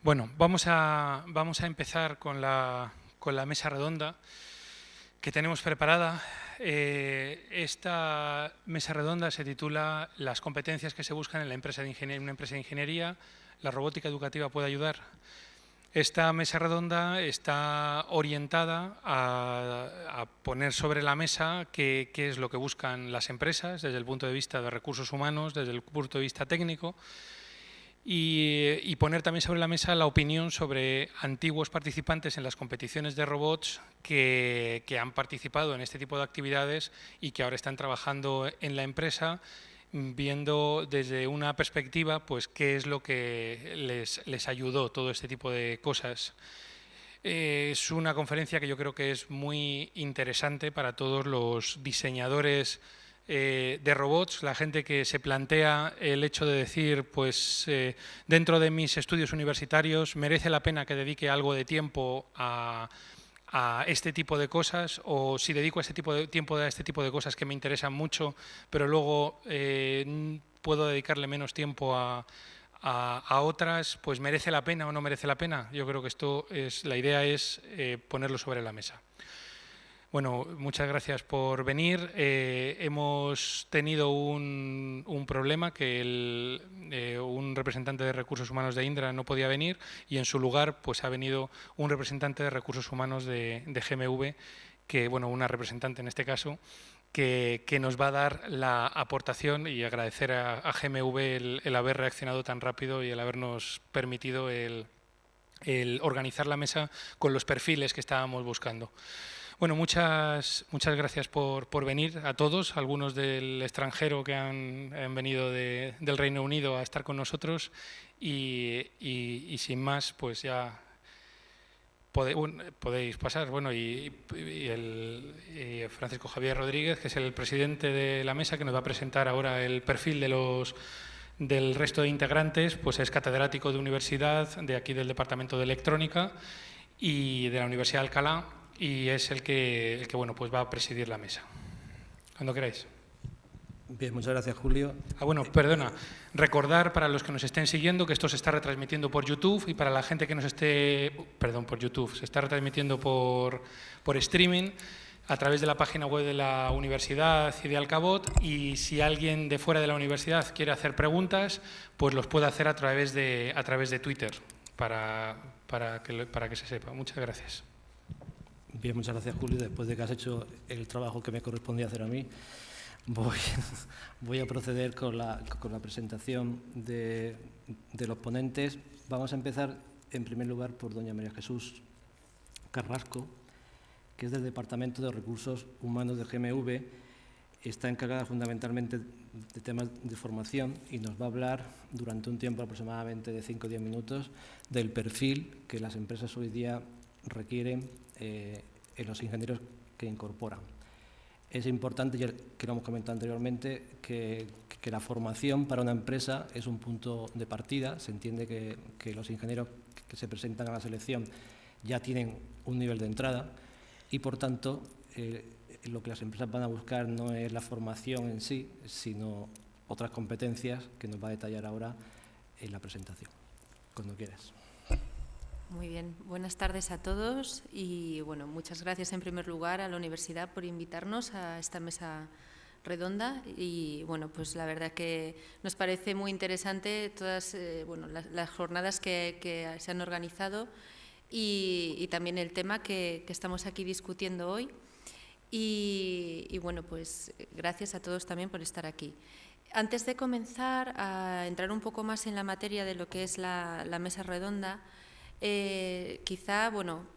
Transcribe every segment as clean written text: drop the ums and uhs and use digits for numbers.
Bueno, vamos a empezar con la mesa redonda que tenemos preparada. Esta mesa redonda se titula Las competencias que se buscan en una empresa de ingeniería. ¿La robótica educativa puede ayudar? Esta mesa redonda está orientada a poner sobre la mesa qué es lo que buscan las empresas desde el punto de vista de recursos humanos, desde el punto de vista técnico, y poner también sobre la mesa la opinión sobre antiguos participantes en las competiciones de robots que han participado en este tipo de actividades y que ahora están trabajando en la empresa, viendo desde una perspectiva pues qué es lo que les ayudó todo este tipo de cosas. Es una conferencia que yo creo que es muy interesante para todos los diseñadores de robots, la gente que se plantea el hecho de decir, pues dentro de mis estudios universitarios merece la pena que dedique algo de tiempo a este tipo de cosas, o si dedico este tipo de tiempo a este tipo de cosas que me interesan mucho, pero luego puedo dedicarle menos tiempo a otras, pues merece la pena o no merece la pena. Yo creo que la idea es ponerlo sobre la mesa. Bueno, muchas gracias por venir. Hemos tenido un problema que un representante de recursos humanos de Indra no podía venir, y en su lugar pues ha venido un representante de recursos humanos de GMV, una representante en este caso, que nos va a dar la aportación, y agradecer a GMV el haber reaccionado tan rápido y el habernos permitido el organizar la mesa con los perfiles que estábamos buscando. Bueno, muchas gracias por venir a todos, algunos del extranjero que han venido del Reino Unido a estar con nosotros, y sin más, pues ya podéis pasar. Bueno, y Francisco Javier Rodríguez, que es el presidente de la mesa, que nos va a presentar ahora el perfil del resto de integrantes, pues es catedrático de universidad, de aquí del Departamento de Electrónica y de la Universidad de Alcalá, y es el que pues va a presidir la mesa. Cuando queráis. Bien, muchas gracias, Julio. Perdona, recordar para los que nos estén siguiendo que esto se está retransmitiendo por YouTube, y para la gente que nos esté... por YouTube, se está retransmitiendo por streaming a través de la página web de la universidad y de Alcabot, y si alguien de fuera de la universidad quiere hacer preguntas, pues los puede hacer a través de Twitter, para que se sepa. Muchas gracias. Bien, muchas gracias, Julio. Después de que has hecho el trabajo que me correspondía hacer a mí, voy a proceder con la presentación de los ponentes. Vamos a empezar, en primer lugar, por doña María Jesús Carrasco, que es del Departamento de Recursos Humanos de GMV. Está encargada fundamentalmente de temas de formación y nos va a hablar durante un tiempo aproximadamente de 5 o 10 minutos del perfil que las empresas hoy día requieren en los ingenieros que incorporan. Es importante, ya que lo hemos comentado anteriormente, que la formación para una empresa es un punto de partida. Se entiende que los ingenieros que se presentan a la selección ya tienen un nivel de entrada, y por tanto lo que las empresas van a buscar no es la formación en sí, sino otras competencias que nos va a detallar ahora en la presentación. Cuando quieras. Muy bien, buenas tardes a todos, y bueno, muchas gracias en primer lugar a la universidad por invitarnos a esta mesa redonda. Y bueno, pues la verdad que nos parece muy interesante todas las jornadas que se han organizado, y también el tema que estamos aquí discutiendo hoy. Y bueno, pues gracias a todos también por estar aquí. Antes de comenzar a entrar un poco más en la materia de lo que es la mesa redonda, quizá,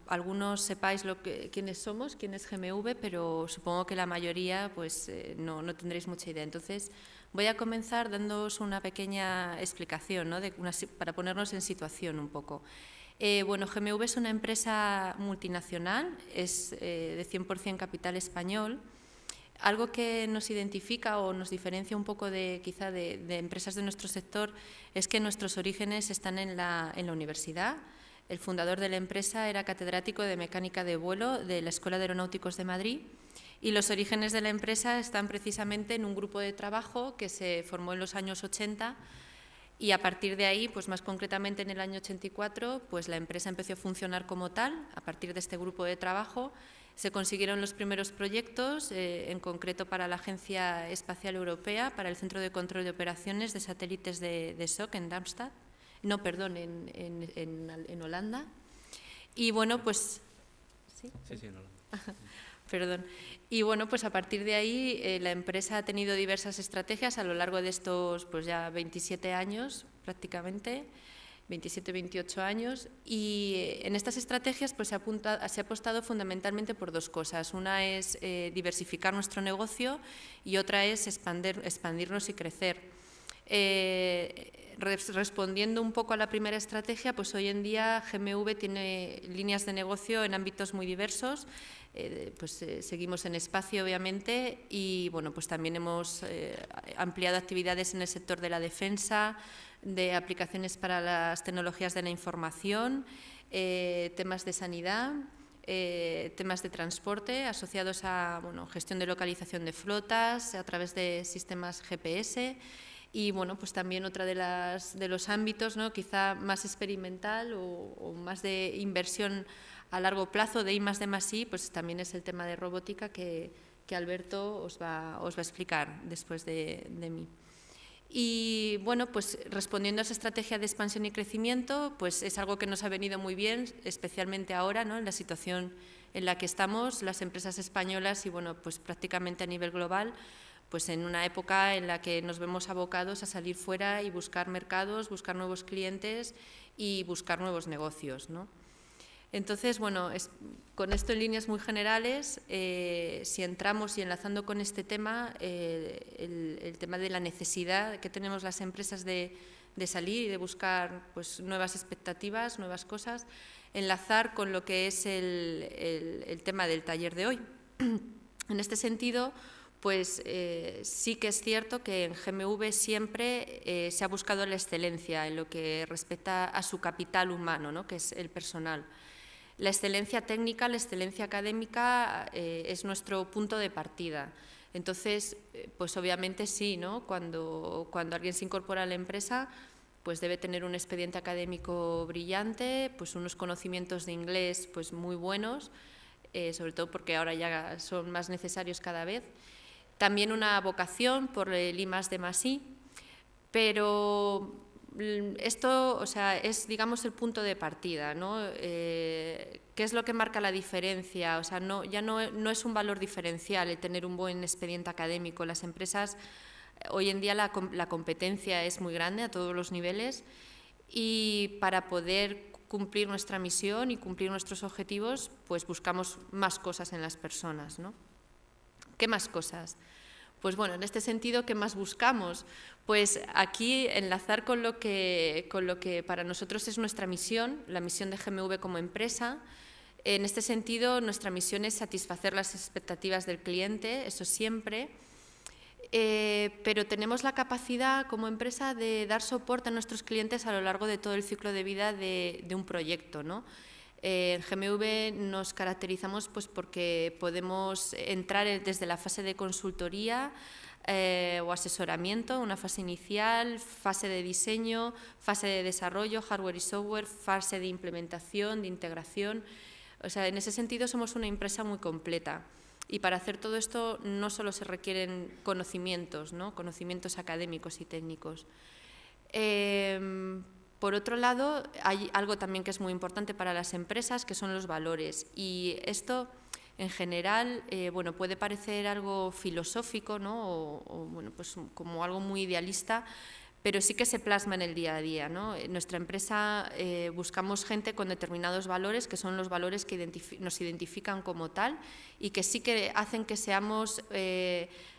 algunos sepáis quiénes somos, quién es GMV, pero supongo que la mayoría pues no tendréis mucha idea. Entonces, voy a comenzar dándoos una pequeña explicación, ¿no? Para ponernos en situación un poco. GMV es una empresa multinacional, es de 100% capital español. Algo que nos identifica o nos diferencia un poco de empresas de nuestro sector es que nuestros orígenes están en la universidad. El fundador de la empresa era catedrático de mecánica de vuelo de la Escuela de Aeronáuticos de Madrid, y los orígenes de la empresa están precisamente en un grupo de trabajo que se formó en los años 80 Y a partir de ahí, pues más concretamente en el año 84, pues la empresa empezó a funcionar como tal. A partir de este grupo de trabajo se consiguieron los primeros proyectos, en concreto para la Agencia Espacial Europea, para el Centro de Control de Operaciones de Satélites de SOC en Darmstadt, no, perdón, en Holanda. Y bueno, pues... Sí, en Holanda. Perdón. Y bueno, pues a partir de ahí la empresa ha tenido diversas estrategias a lo largo de estos pues ya 27 años prácticamente, 27, 28 años, y en estas estrategias pues se ha apostado fundamentalmente por dos cosas. Una es diversificar nuestro negocio y otra es expandirnos y crecer. Respondiendo un poco a la primera estrategia, pues hoy en día GMV tiene líneas de negocio en ámbitos muy diversos. Seguimos en espacio, obviamente, y bueno, pues también hemos ampliado actividades en el sector de la defensa, de aplicaciones para las tecnologías de la información, temas de sanidad, temas de transporte asociados a gestión de localización de flotas a través de sistemas GPS. Y bueno, pues también otra de los ámbitos, ¿no?, quizá más experimental o más de inversión a largo plazo de I+D+I, pues también es el tema de robótica que Alberto os va a explicar después de mí. Y bueno, pues respondiendo a esa estrategia de expansión y crecimiento, pues es algo que nos ha venido muy bien, especialmente ahora, ¿no?, en la situación en la que estamos las empresas españolas y bueno, pues prácticamente a nivel global, pues en una época en la que nos vemos abocados a salir fuera y buscar mercados, buscar nuevos clientes y buscar nuevos negocios, ¿no? Entonces, bueno, con esto en líneas muy generales, si entramos y enlazando con este tema, el tema de la necesidad que tenemos las empresas de salir y de buscar pues, nuevas expectativas, nuevas cosas, enlazar con lo que es el tema del taller de hoy. En este sentido, pues sí que es cierto que en GMV siempre se ha buscado la excelencia en lo que respecta a su capital humano, ¿no?, que es el personal. La excelencia técnica, la excelencia académica es nuestro punto de partida. Entonces, pues obviamente sí, ¿no?, cuando alguien se incorpora a la empresa, pues debe tener un expediente académico brillante, pues unos conocimientos de inglés pues muy buenos, sobre todo porque ahora ya son más necesarios cada vez. También una vocación por el I+D+I, pero esto, o sea, es, digamos, el punto de partida, ¿no? ¿Qué es lo que marca la diferencia? O sea, ya no es un valor diferencial el tener un buen expediente académico. Las empresas, hoy en día la competencia es muy grande a todos los niveles y para poder cumplir nuestra misión y cumplir nuestros objetivos, pues buscamos más cosas en las personas, ¿no? ¿Qué más cosas? Pues bueno, en este sentido, ¿qué más buscamos? Pues aquí enlazar con lo que para nosotros es nuestra misión, la misión de GMV como empresa. En este sentido, nuestra misión es satisfacer las expectativas del cliente, eso siempre, pero tenemos la capacidad como empresa de dar soporte a nuestros clientes a lo largo de todo el ciclo de vida de un proyecto, ¿no? En GMV nos caracterizamos pues, porque podemos entrar desde la fase de consultoría o asesoramiento, una fase inicial, fase de diseño, fase de desarrollo, hardware y software, fase de implementación, de integración. O sea, en ese sentido somos una empresa muy completa. Y para hacer todo esto no solo se requieren conocimientos, ¿no?, conocimientos académicos y técnicos. Por otro lado, hay algo también que es muy importante para las empresas, que son los valores. Y esto, en general, bueno, puede parecer algo filosófico, ¿no?, o bueno, pues como algo muy idealista, pero sí que se plasma en el día a día, ¿no? En nuestra empresa buscamos gente con determinados valores, que son los valores que nos identifican como tal y que sí que hacen que seamos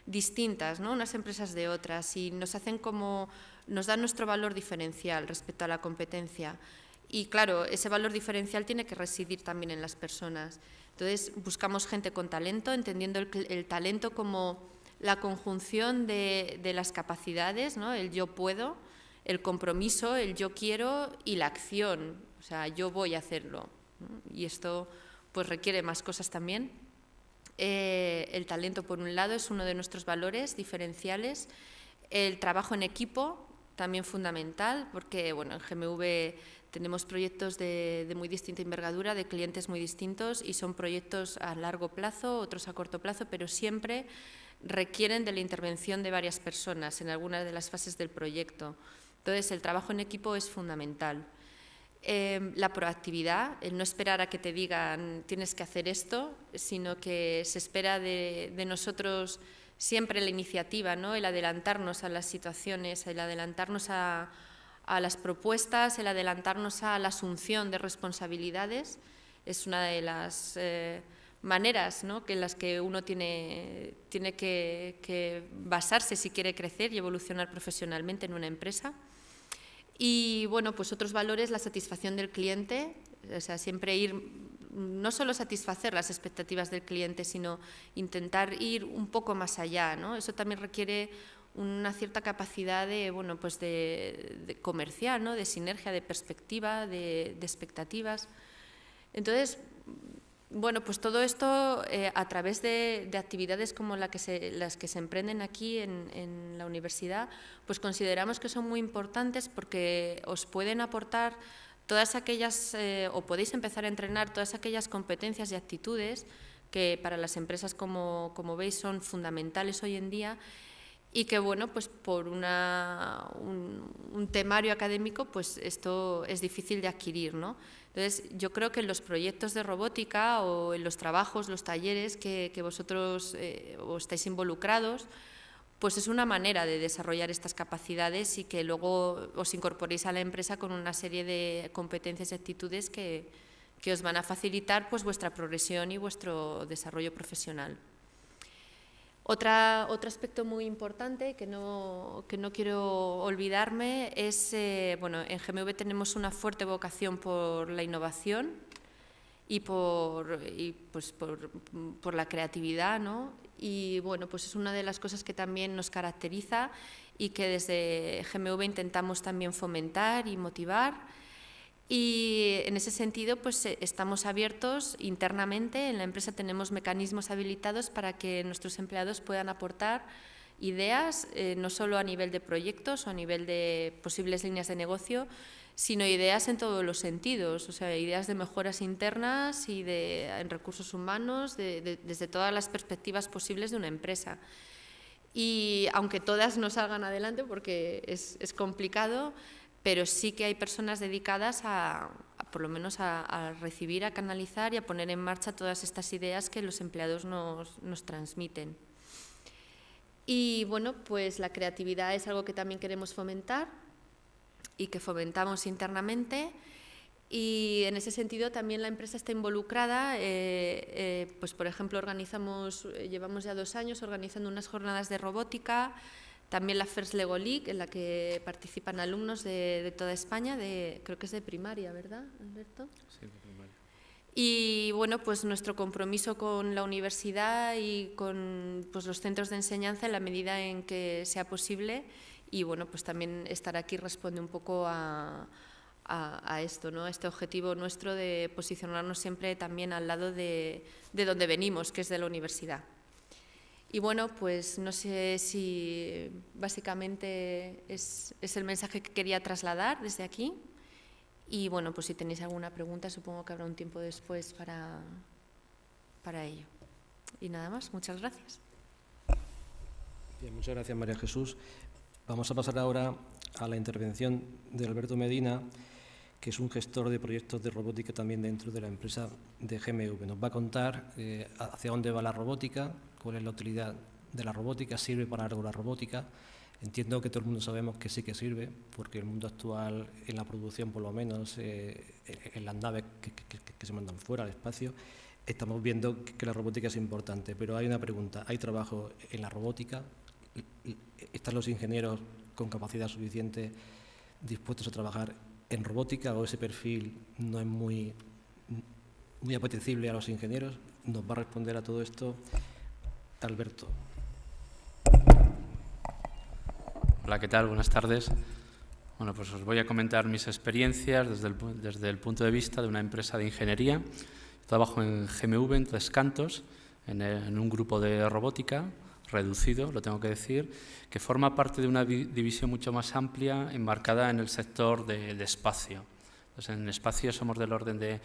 distintas, ¿no?, unas empresas de otras, y nos dan nuestro valor diferencial respecto a la competencia. Y claro, ese valor diferencial tiene que residir también en las personas. Entonces, buscamos gente con talento, entendiendo el talento como la conjunción de las capacidades, ¿no?, el yo puedo, el compromiso, el yo quiero y la acción, o sea, yo voy a hacerlo, ¿no? Y esto pues requiere más cosas también. El talento, por un lado, es uno de nuestros valores diferenciales. El trabajo en equipo también fundamental, porque bueno, en GMV tenemos proyectos de muy distinta envergadura, de clientes muy distintos, y son proyectos a largo plazo, otros a corto plazo, pero siempre requieren de la intervención de varias personas en algunas de las fases del proyecto. Entonces, el trabajo en equipo es fundamental. La proactividad, el no esperar a que te digan tienes que hacer esto, sino que se espera de nosotros siempre la iniciativa, ¿no? El adelantarnos a las situaciones, el adelantarnos a las propuestas, el adelantarnos a la asunción de responsabilidades, es una de las maneras, ¿no?, en las que uno tiene que basarse si quiere crecer y evolucionar profesionalmente en una empresa. Y bueno, pues otros valores, la satisfacción del cliente, o sea, siempre ir, no solo satisfacer las expectativas del cliente, sino intentar ir un poco más allá, ¿no? Eso también requiere una cierta capacidad de, bueno, pues de comercial, ¿no?, de sinergia, de perspectiva, de expectativas. Entonces, bueno, pues todo esto a través de actividades como las que se emprenden aquí en la universidad, pues consideramos que son muy importantes porque os pueden aportar todas aquellas, o podéis empezar a entrenar todas aquellas competencias y actitudes que para las empresas, como veis, son fundamentales hoy en día, y que, bueno, pues por un temario académico, pues esto es difícil de adquirir, ¿no? Entonces, yo creo que en los proyectos de robótica o en los trabajos, los talleres que vosotros os estáis involucrados, pues es una manera de desarrollar estas capacidades y que luego os incorporéis a la empresa con una serie de competencias y actitudes que os van a facilitar pues vuestra progresión y vuestro desarrollo profesional. Otro aspecto muy importante que no quiero olvidarme es, bueno, en GMV tenemos una fuerte vocación por la innovación y por la creatividad, ¿no? Y bueno, pues es una de las cosas que también nos caracteriza y que desde GMV intentamos también fomentar y motivar. Y en ese sentido, pues estamos abiertos internamente. En la empresa tenemos mecanismos habilitados para que nuestros empleados puedan aportar ideas, no solo a nivel de proyectos o a nivel de posibles líneas de negocio, sino ideas en todos los sentidos, o sea, ideas de mejoras internas y en recursos humanos, desde todas las perspectivas posibles de una empresa. Y aunque todas no salgan adelante, porque es complicado, pero sí que hay personas dedicadas por lo menos a recibir, a canalizar y a poner en marcha todas estas ideas que los empleados nos transmiten. Y bueno, pues la creatividad es algo que también queremos fomentar y que fomentamos internamente. Y en ese sentido también la empresa está involucrada, pues por ejemplo llevamos ya 2 años organizando unas jornadas de robótica. También la First Lego League, en la que participan alumnos de toda España, creo que es de primaria, ¿verdad, Alberto? Sí, de primaria. Y bueno, pues nuestro compromiso con la universidad y con pues, los centros de enseñanza en la medida en que sea posible. Y bueno, pues también estar aquí responde un poco a esto, ¿no? A este objetivo nuestro de posicionarnos siempre también al lado de donde venimos, que es de la universidad. Y bueno, pues no sé si básicamente es el mensaje que quería trasladar desde aquí. Y bueno, pues si tenéis alguna pregunta, supongo que habrá un tiempo después para ello. Y nada más, muchas gracias. Bien, muchas gracias, María Jesús. Vamos a pasar ahora a la intervención de Alberto Medina, que es un gestor de proyectos de robótica también dentro de la empresa de GMV. Nos va a contar hacia dónde va la robótica, cuál es la utilidad de la robótica, sirve para algo la robótica. Entiendo que todo el mundo sabemos que sí que sirve, porque el mundo actual, en la producción por lo menos, en las naves que se mandan fuera al espacio, estamos viendo que la robótica es importante. Pero hay una pregunta, ¿hay trabajo en la robótica? ¿Están los ingenieros con capacidad suficiente dispuestos a trabajar en robótica o ese perfil no es muy apetecible a los ingenieros? Nos va a responder a todo esto Alberto. Hola, ¿qué tal? Buenas tardes. Bueno, pues os voy a comentar mis experiencias desde el punto de vista de una empresa de ingeniería. Trabajo en GMV, en Tres Cantos, en un grupo de robótica, reducido, lo tengo que decir, que forma parte de una división mucho más amplia enmarcada en el sector de espacio. Entonces, en espacio somos del orden de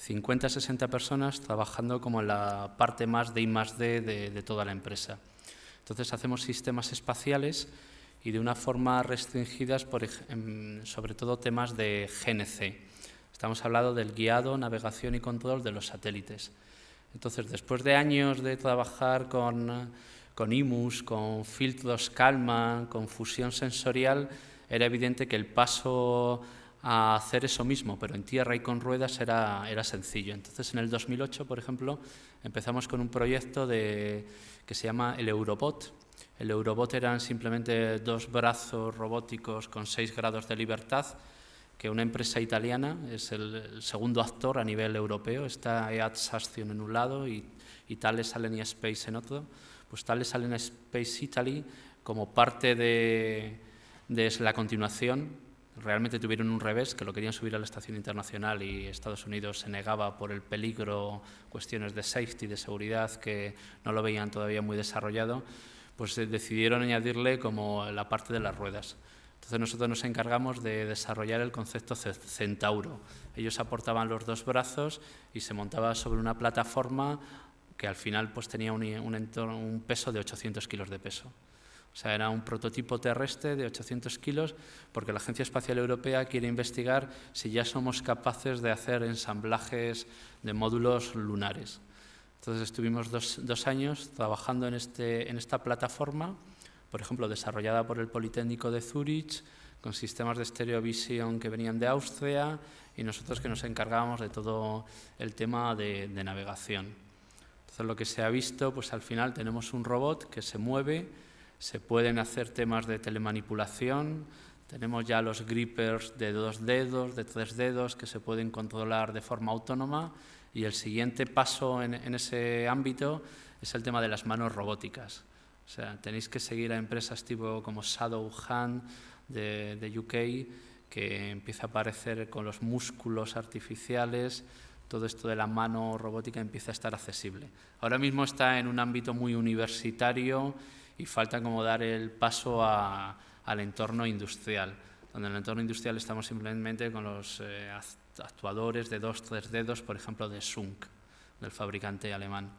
50-60 personas trabajando como en la parte más de I+D de toda la empresa. Entonces, hacemos sistemas espaciales y de una forma restringidas, sobre todo temas de GNC. Estamos hablando del guiado, navegación y control de los satélites. Entonces, después de años de trabajar con IMUS, con filtros Kalman, con fusión sensorial, era evidente que el paso a hacer eso mismo, pero en tierra y con ruedas, era sencillo. Entonces, en el 2008, por ejemplo, empezamos con un proyecto que se llama el Eurobot. El Eurobot eran simplemente 2 brazos robóticos con 6 grados de libertad, que una empresa italiana es el segundo actor a nivel europeo. Está EAT Sastion en un lado y Thales Alenia Space en otro. Pues Thales Alenia Space Italy, como parte de la continuación, realmente tuvieron un revés, que lo querían subir a la estación internacional y Estados Unidos se negaba por el peligro, cuestiones de safety, de seguridad, que no lo veían todavía muy desarrollado, pues decidieron añadirle como la parte de las ruedas. Entonces nosotros nos encargamos de desarrollar el concepto Centauro. Ellos aportaban los 2 brazos y se montaba sobre una plataforma que al final pues tenía un peso de 800 kilos de peso. O sea, era un prototipo terrestre de 800 kilos, porque la Agencia Espacial Europea quiere investigar si ya somos capaces de hacer ensamblajes de módulos lunares. Entonces estuvimos dos años trabajando en esta plataforma, por ejemplo, desarrollada por el Politécnico de Zúrich, con sistemas de estereovisión que venían de Austria, y nosotros que nos encargábamos de todo el tema de navegación. Entonces lo que se ha visto, pues al final tenemos un robot que se mueve. Se pueden hacer temas de telemanipulación, tenemos ya los grippers de 2 dedos, de 3 dedos, que se pueden controlar de forma autónoma, y el siguiente paso en ese ámbito es el tema de las manos robóticas. O sea, tenéis que seguir a empresas tipo como Shadow Hand de UK, que empieza a aparecer con los músculos artificiales. Todo esto de la mano robótica empieza a estar accesible. Ahora mismo está en un ámbito muy universitario y falta como dar el paso al entorno industrial, donde en el entorno industrial estamos simplemente con los actuadores de 2-3 dedos, por ejemplo, de Sunk, del fabricante alemán.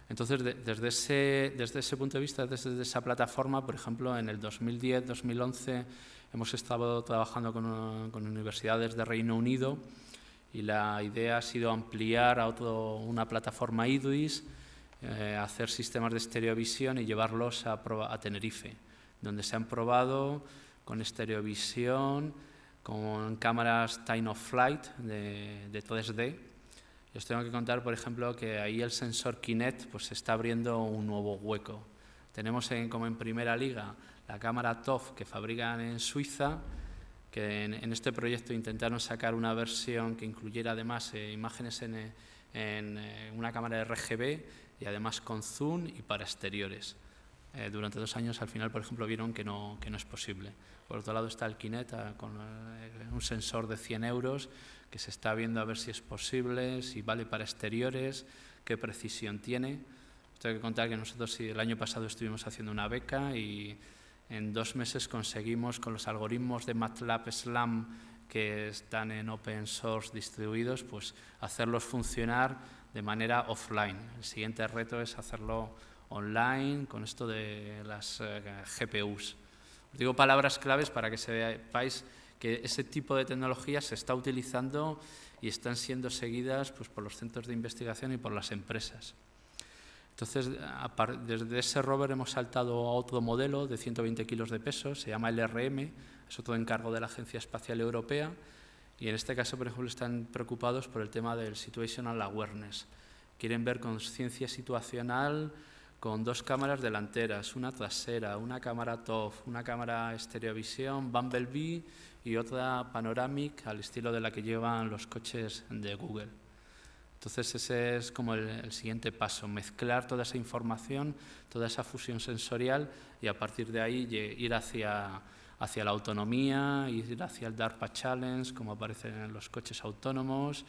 Entonces, desde ese punto de vista, desde esa plataforma, por ejemplo, en el 2010-2011 hemos estado trabajando con universidades de Reino Unido, y la idea ha sido ampliar a una plataforma IDRIS, hacer sistemas de estereovisión y llevarlos a Tenerife, donde se han probado con estereovisión, con cámaras time of flight de 3D. Y os tengo que contar, por ejemplo, que ahí el sensor Kinect pues, está abriendo un nuevo hueco. Tenemos como en primera liga la cámara TOF que fabrican en Suiza, que en este proyecto intentaron sacar una versión que incluyera además imágenes en una cámara RGB y además con zoom y para exteriores. Durante 2 años al final, por ejemplo, vieron que no es posible. Por otro lado está el Kinect con un sensor de 100 euros que se está viendo a ver si es posible, si vale para exteriores, qué precisión tiene. Tengo que contar que nosotros el año pasado estuvimos haciendo una beca y en 2 meses conseguimos, con los algoritmos de MATLAB SLAM que están en open source distribuidos, pues hacerlos funcionar de manera offline. El siguiente reto es hacerlo online con esto de las GPUs. Os digo palabras claves para que sepáis que ese tipo de tecnología se está utilizando y están siendo seguidas pues, por los centros de investigación y por las empresas. Entonces, desde ese rover hemos saltado a otro modelo de 120 kilos de peso, se llama LRM, es otro encargo de la Agencia Espacial Europea, y en este caso, por ejemplo, están preocupados por el tema del situational awareness. Quieren ver conciencia situacional con 2 cámaras delanteras, una trasera, una cámara TOF, una cámara estereovisión, Bumblebee y otra panoramic al estilo de la que llevan los coches de Google. Entonces ese es como el siguiente paso, mezclar toda esa información, toda esa fusión sensorial y a partir de ahí ir hacia la autonomía, ir hacia el DARPA Challenge, como aparece en los coches autónomos.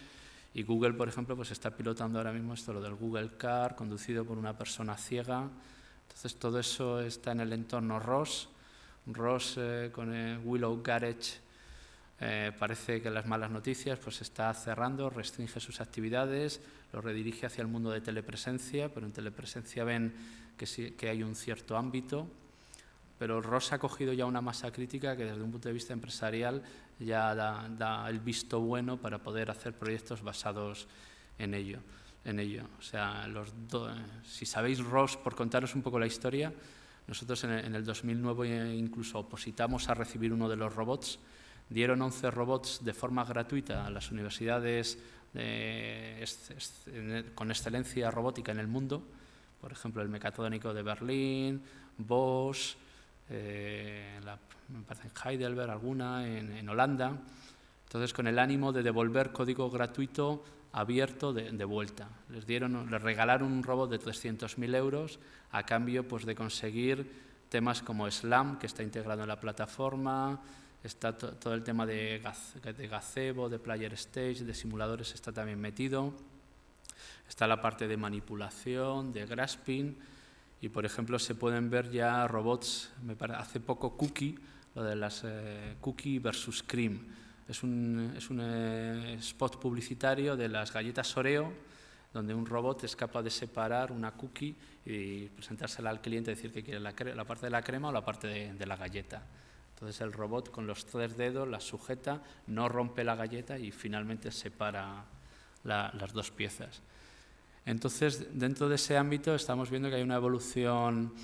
Y Google, por ejemplo, pues está pilotando ahora mismo lo del Google Car, conducido por una persona ciega. Entonces, todo eso está en el entorno ROS. ROS con el Willow Garage parece que las malas noticias pues está cerrando, restringe sus actividades, lo redirige hacia el mundo de telepresencia, pero en telepresencia ven que hay un cierto ámbito. Pero ROS ha cogido ya una masa crítica que desde un punto de vista empresarial ya da el visto bueno para poder hacer proyectos basados en ello. O sea, si sabéis ROS, por contaros un poco la historia, nosotros en el 2009 incluso opositamos a recibir uno de los robots. Dieron 11 robots de forma gratuita a las universidades con excelencia robótica en el mundo, por ejemplo el Mecatónico de Berlín, Bosch, me parece en Heidelberg alguna, en Holanda. Entonces, con el ánimo de devolver código gratuito abierto de vuelta. Les regalaron un robot de 300.000 euros a cambio pues, de conseguir temas como SLAM, que está integrado en la plataforma, está todo el tema de gazebo, de player stage, de simuladores está también metido, está la parte de manipulación, de grasping, y por ejemplo se pueden ver ya robots, hace poco Cookie, lo de las Cookie versus Cream, es un spot publicitario de las galletas Oreo, donde un robot es capaz de separar una cookie y presentársela al cliente y decir que quiere la parte de la crema o la parte de la galleta. Entonces el robot con los 3 dedos la sujeta, no rompe la galleta y finalmente separa las 2 piezas. Entonces, dentro de ese ámbito estamos viendo que hay una evolución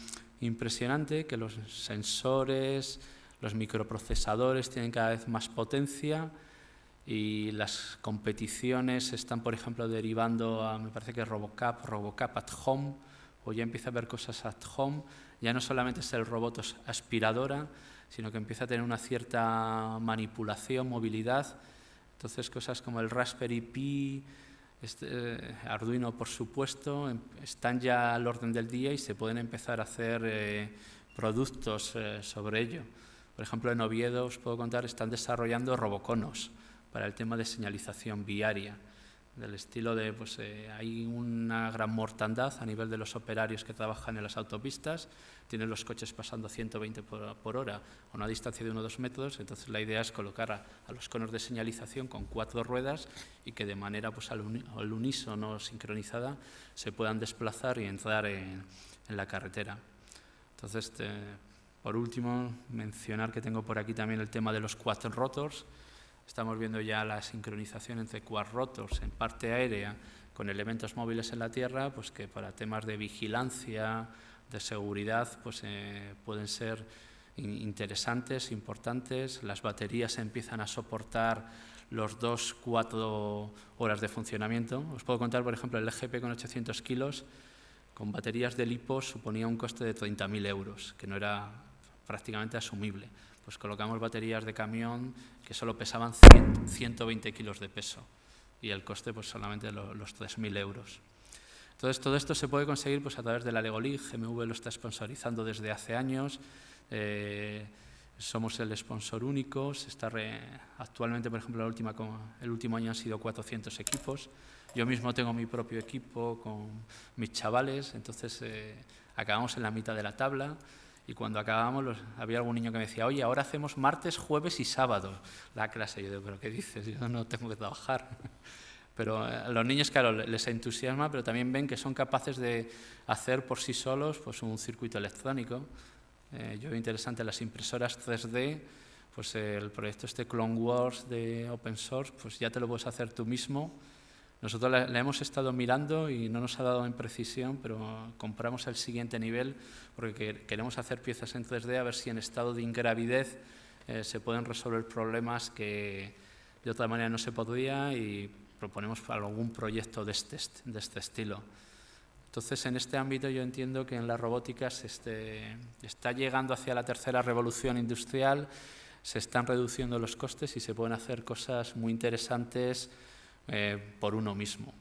impresionante, que los sensores, los microprocesadores tienen cada vez más potencia y las competiciones están, por ejemplo, derivando a, me parece que RoboCup at Home, o ya empieza a haber cosas at home, ya no solamente es el robot aspiradora, sino que empieza a tener una cierta manipulación, movilidad. Entonces, cosas como el Raspberry Pi, Arduino, por supuesto, están ya al orden del día y se pueden empezar a hacer productos sobre ello. Por ejemplo, en Oviedo, os puedo contar, están desarrollando roboconos para el tema de señalización viaria, del estilo de, pues hay una gran mortandad a nivel de los operarios que trabajan en las autopistas, tienen los coches pasando a 120 por hora a una distancia de 1 o 2 metros, entonces la idea es colocar a los conos de señalización con 4 ruedas y que de manera pues, al unísono sincronizada se puedan desplazar y entrar en la carretera. Entonces, por último, mencionar que tengo por aquí también el tema de los quad rotors. Estamos viendo ya la sincronización entre quad rotors en parte aérea con elementos móviles en la Tierra, pues que para temas de vigilancia, de seguridad, pues pueden ser interesantes, importantes. Las baterías empiezan a soportar los 2-4 horas de funcionamiento. Os puedo contar, por ejemplo, el EGP con 800 kilos, con baterías de LiPo suponía un coste de 30.000 euros, que no era prácticamente asumible. Pues colocamos baterías de camión que solo pesaban 120 kilos de peso y el coste pues solamente los 3.000 euros. Entonces, todo esto se puede conseguir pues, a través de la Lego League. GMV lo está sponsorizando desde hace años. Somos el sponsor único. Actualmente, por ejemplo, el último año han sido 400 equipos. Yo mismo tengo mi propio equipo con mis chavales. Entonces, acabamos en la mitad de la tabla. Y cuando acabábamos, había algún niño que me decía, oye, ahora hacemos martes, jueves y sábado la clase. Y yo digo, ¿pero qué dices? Yo no tengo que trabajar. Pero a los niños, claro, les entusiasma, pero también ven que son capaces de hacer por sí solos pues, un circuito electrónico. Yo veo interesante las impresoras 3D, pues el proyecto Clone Wars de Open Source, pues ya te lo puedes hacer tú mismo. Nosotros la hemos estado mirando y no nos ha dado en precisión, pero compramos el siguiente nivel porque queremos hacer piezas en 3D a ver si en estado de ingravidez se pueden resolver problemas que de otra manera no se podría y proponemos algún proyecto de este estilo. Entonces, en este ámbito yo entiendo que en la robótica se está llegando hacia la tercera revolución industrial, se están reduciendo los costes y se pueden hacer cosas muy interesantes por uno mismo.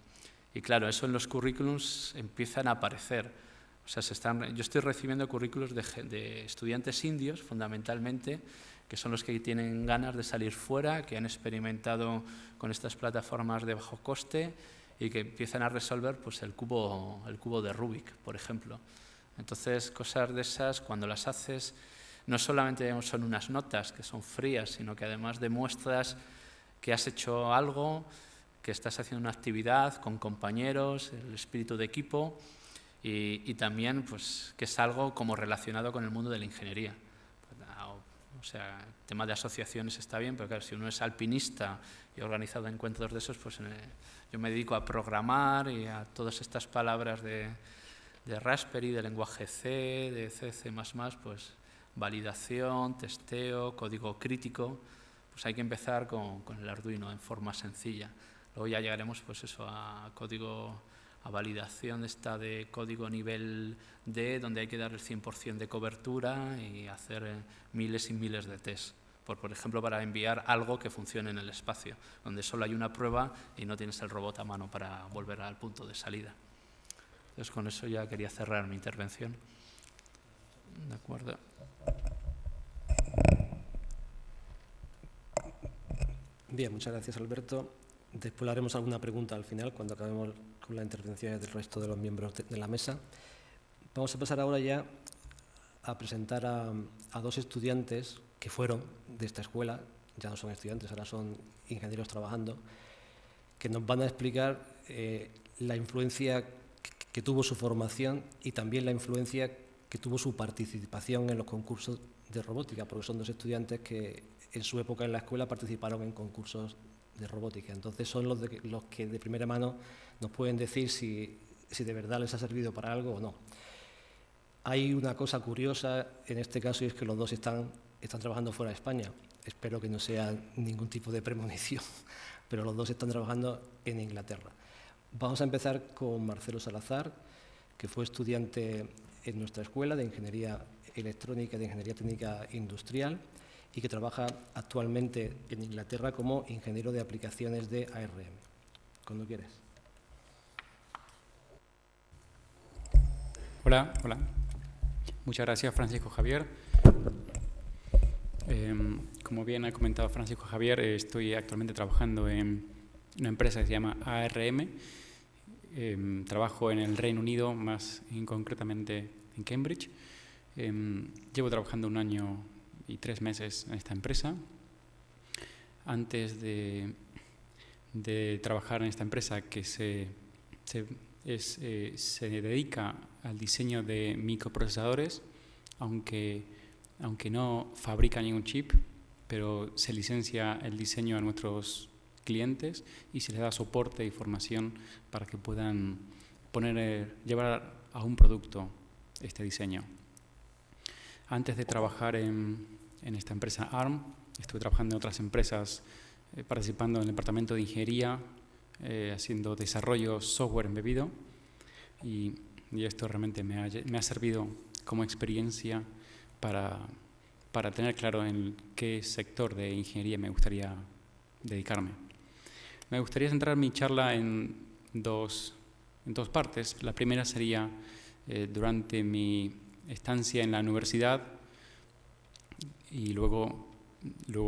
Y claro, eso en los currículums empiezan a aparecer. O sea, yo estoy recibiendo currículos de estudiantes indios, fundamentalmente, que son los que tienen ganas de salir fuera, que han experimentado con estas plataformas de bajo coste y que empiezan a resolver pues, el cubo de Rubik, por ejemplo. Entonces, cosas de esas, cuando las haces, no solamente son unas notas que son frías, sino que además demuestras que has hecho algo, que estás haciendo una actividad con compañeros, el espíritu de equipo y también pues, que es algo como relacionado con el mundo de la ingeniería. O sea, el tema de asociaciones está bien, pero claro, si uno es alpinista y ha organizado encuentros de esos, pues yo me dedico a programar y a todas estas palabras de Raspberry, de lenguaje C, de C++, pues validación, testeo, código crítico, pues hay que empezar con el Arduino en forma sencilla. Luego ya llegaremos pues eso, a código, a validación de código nivel D, donde hay que dar el 100% de cobertura y hacer miles y miles de tests. Por ejemplo, para enviar algo que funcione en el espacio, donde solo hay una prueba y no tienes el robot a mano para volver al punto de salida. Entonces, con eso ya quería cerrar mi intervención. De acuerdo. Bien, muchas gracias, Alberto. Después le haremos alguna pregunta al final, cuando acabemos con las intervenciones del resto de los miembros de la mesa. Vamos a pasar ahora ya a presentar a dos estudiantes que fueron de esta escuela, ya no son estudiantes, ahora son ingenieros trabajando, que nos van a explicar la influencia que tuvo su formación y también la influencia que tuvo su participación en los concursos de robótica, porque son dos estudiantes que en su época en la escuela participaron en concursos de robótica. Entonces son los que de primera mano nos pueden decir si de verdad les ha servido para algo o no. Hay una cosa curiosa en este caso y es que los dos están trabajando fuera de España. Espero que no sea ningún tipo de premonición, pero los dos están trabajando en Inglaterra. Vamos a empezar con Marcelo Salazar, que fue estudiante en nuestra escuela de Ingeniería Electrónica y de Ingeniería Técnica Industrial y que trabaja actualmente en Inglaterra como ingeniero de aplicaciones de ARM. Cuando quieres. Hola. Muchas gracias, Francisco Javier. Como bien ha comentado Francisco Javier, estoy actualmente trabajando en una empresa que se llama ARM. Trabajo en el Reino Unido, más concretamente en Cambridge. Llevo trabajando 1 año y 3 meses en esta empresa. Antes de trabajar en esta empresa, que se dedica al diseño de microprocesadores, aunque no fabrica ningún chip, pero se licencia el diseño a nuestros clientes y se les da soporte y formación para que puedan llevar a un producto este diseño. Antes de trabajar en esta empresa ARM, estuve trabajando en otras empresas, participando en el departamento de ingeniería, haciendo desarrollo software embebido, y esto realmente me ha servido como experiencia para tener claro en qué sector de ingeniería me gustaría dedicarme. Me gustaría centrar mi charla en dos partes. La primera sería durante mi estancia en la universidad y luego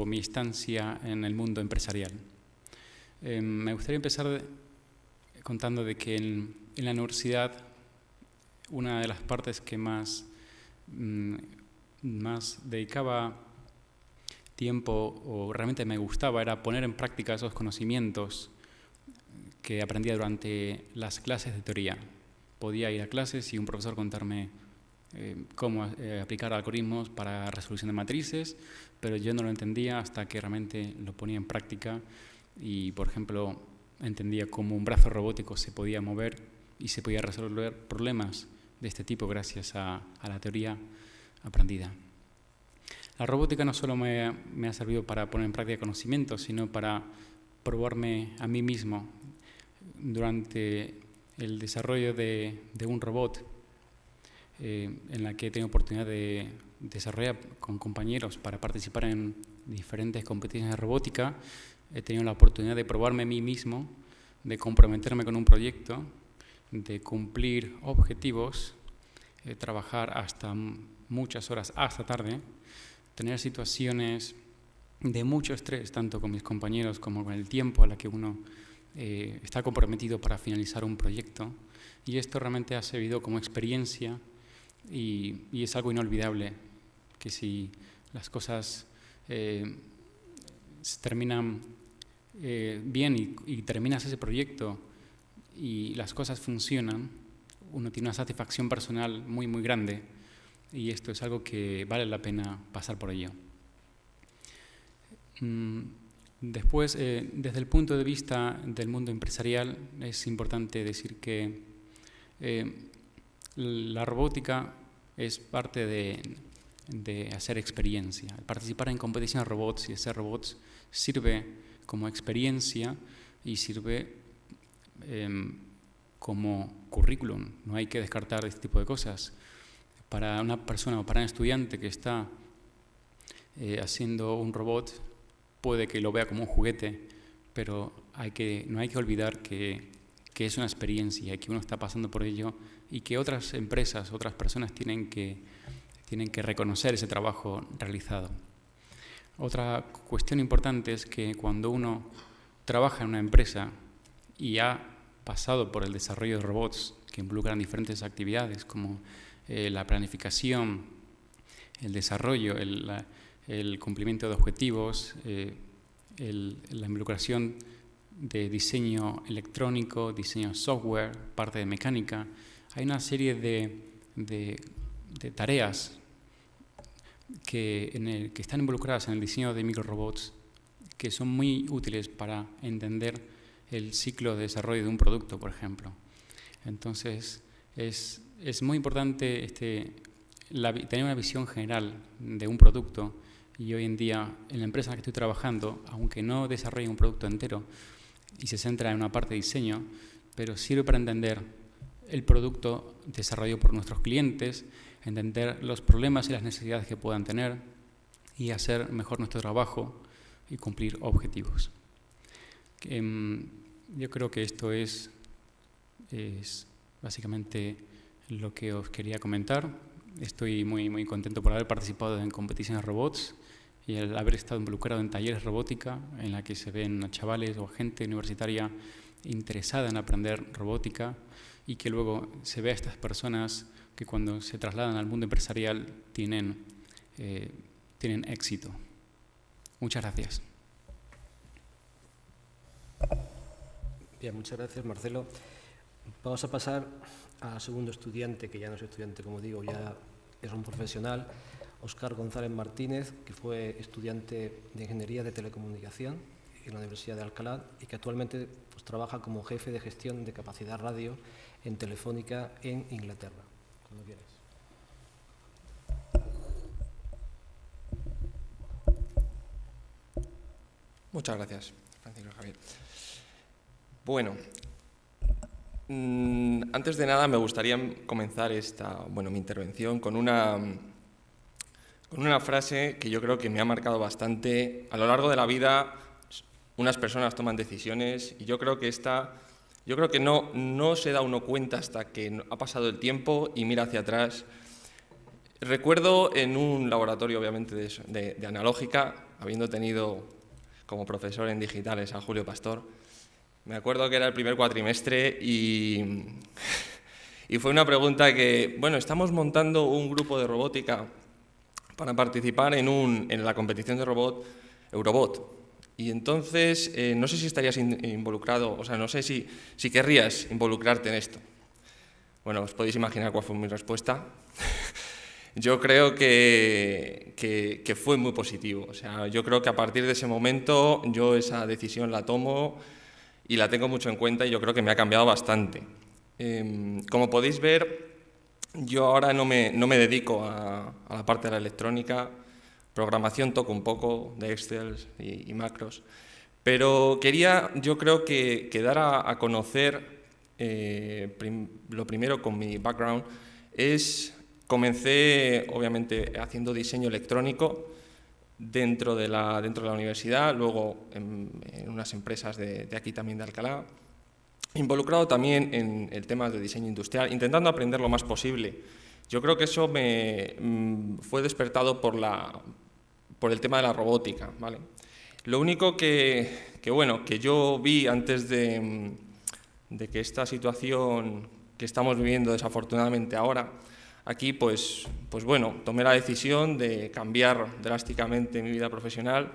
mi estancia en el mundo empresarial. Me gustaría empezar contando de que en la universidad una de las partes que más dedicaba tiempo o realmente me gustaba era poner en práctica esos conocimientos que aprendía durante las clases de teoría. Podía ir a clases y un profesor contarme cómo aplicar algoritmos para resolución de matrices, pero yo no lo entendía hasta que realmente lo ponía en práctica y, por ejemplo, entendía cómo un brazo robótico se podía mover y se podía resolver problemas de este tipo gracias a la teoría aprendida. La robótica no solo me ha servido para poner en práctica conocimientos, sino para probarme a mí mismo. Durante el desarrollo de un robot, en la que he tenido oportunidad de desarrollar con compañeros para participar en diferentes competiciones de robótica, he tenido la oportunidad de probarme a mí mismo, de comprometerme con un proyecto, de cumplir objetivos, trabajar hasta muchas horas, hasta tarde, tener situaciones de mucho estrés, tanto con mis compañeros como con el tiempo a la que uno está comprometido para finalizar un proyecto. Y esto realmente ha servido como experiencia y es algo inolvidable, que si las cosas se terminan bien y terminas ese proyecto y las cosas funcionan, uno tiene una satisfacción personal muy, muy grande, y esto es algo que vale la pena pasar por ello. Después, desde el punto de vista del mundo empresarial, es importante decir que la robótica es parte de hacer experiencia. Participar en competiciones de robots y hacer robots sirve como experiencia y sirve como currículum. No hay que descartar este tipo de cosas. Para una persona o para un estudiante que está haciendo un robot, puede que lo vea como un juguete, pero no hay que olvidar que es una experiencia y que uno está pasando por ello y que otras empresas, otras personas tienen que reconocer ese trabajo realizado. Otra cuestión importante es que cuando uno trabaja en una empresa y ha pasado por el desarrollo de robots que involucran diferentes actividades como la planificación, el desarrollo, el cumplimiento de objetivos, la involucración de diseño electrónico, diseño software, parte de mecánica. Hay una serie de tareas que están involucradas en el diseño de microrobots que son muy útiles para entender el ciclo de desarrollo de un producto, por ejemplo. Entonces, es muy importante tener una visión general de un producto, y hoy en día en la empresa en la que estoy trabajando, aunque no desarrolle un producto entero y se centra en una parte de diseño, pero sirve para entender el producto desarrollado por nuestros clientes, entender los problemas y las necesidades que puedan tener y hacer mejor nuestro trabajo y cumplir objetivos. Yo creo que esto es básicamente lo que os quería comentar. Estoy muy, muy contento por haber participado en competiciones de robots y el haber estado involucrado en talleres de robótica en la que se ven chavales o gente universitaria interesada en aprender robótica, y que luego se ve a estas personas que cuando se trasladan al mundo empresarial tienen éxito. Muchas gracias. Bien, muchas gracias, Marcelo. Vamos a pasar al segundo estudiante, que ya no es estudiante, como digo, ya es un profesional, Óscar González Martínez, que fue estudiante de Ingeniería de Telecomunicación en la Universidad de Alcalá y que actualmente pues, trabaja como jefe de gestión de capacidad radio en Telefónica en Inglaterra. Cuando quieras. Muchas gracias, Francisco Javier. Bueno, antes de nada me gustaría comenzar mi intervención con una frase que yo creo que me ha marcado bastante. A lo largo de la vida, unas personas toman decisiones y yo creo que no se da uno cuenta hasta que ha pasado el tiempo y mira hacia atrás. Recuerdo en un laboratorio, obviamente, de analógica, habiendo tenido como profesor en digitales a Julio Pastor. Me acuerdo que era el primer cuatrimestre y fue una pregunta que, bueno, estamos montando un grupo de robótica para participar en la competición de robot Eurobot. Y entonces, no sé si estarías involucrado, o sea, no sé si querrías involucrarte en esto. Bueno, os podéis imaginar cuál fue mi respuesta. Yo creo que fue muy positivo. O sea, yo creo que a partir de ese momento yo esa decisión la tomo y la tengo mucho en cuenta y yo creo que me ha cambiado bastante. Como podéis ver, yo ahora no me dedico a la parte de la electrónica. Programación toco un poco de Excel y macros, pero quería, yo creo que dar a conocer, lo primero con mi background, comencé obviamente haciendo diseño electrónico dentro de la universidad, luego en unas empresas de aquí también de Alcalá, involucrado también en el tema de diseño industrial, intentando aprender lo más posible. Yo creo que eso me fue despertado por el tema de la robótica, ¿vale? Lo único que yo vi antes de que esta situación que estamos viviendo desafortunadamente ahora Aquí, pues bueno, tomé la decisión de cambiar drásticamente mi vida profesional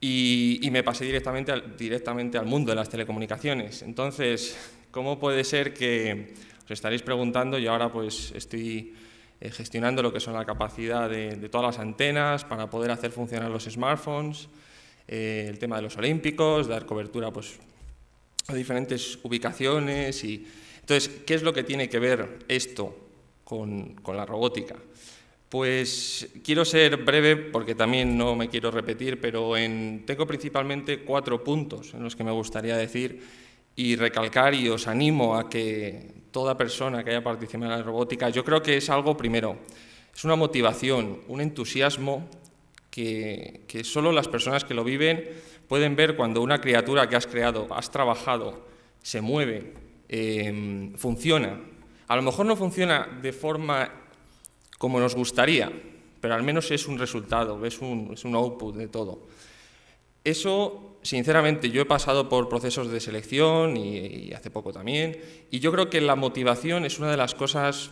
y me pasé directamente al mundo de las telecomunicaciones. Entonces, ¿cómo puede ser que os estaréis preguntando? Yo ahora pues estoy gestionando lo que son la capacidad de todas las antenas para poder hacer funcionar los smartphones, el tema de los olímpicos, dar cobertura pues, a diferentes ubicaciones. Entonces, ¿qué es lo que tiene que ver esto con la robótica? Pues quiero ser breve porque también no me quiero repetir, pero tengo principalmente 4 puntos en los que me gustaría decir y recalcar, y os animo a que toda persona que haya participado en la robótica, yo creo que es algo, primero, es una motivación, un entusiasmo que solo las personas que lo viven pueden ver cuando una criatura que has creado, has trabajado, se mueve, funciona. A lo mejor no funciona de forma como nos gustaría, pero al menos es un resultado, es un output de todo. Eso, sinceramente, yo he pasado por procesos de selección y hace poco también, y yo creo que la motivación es una de las cosas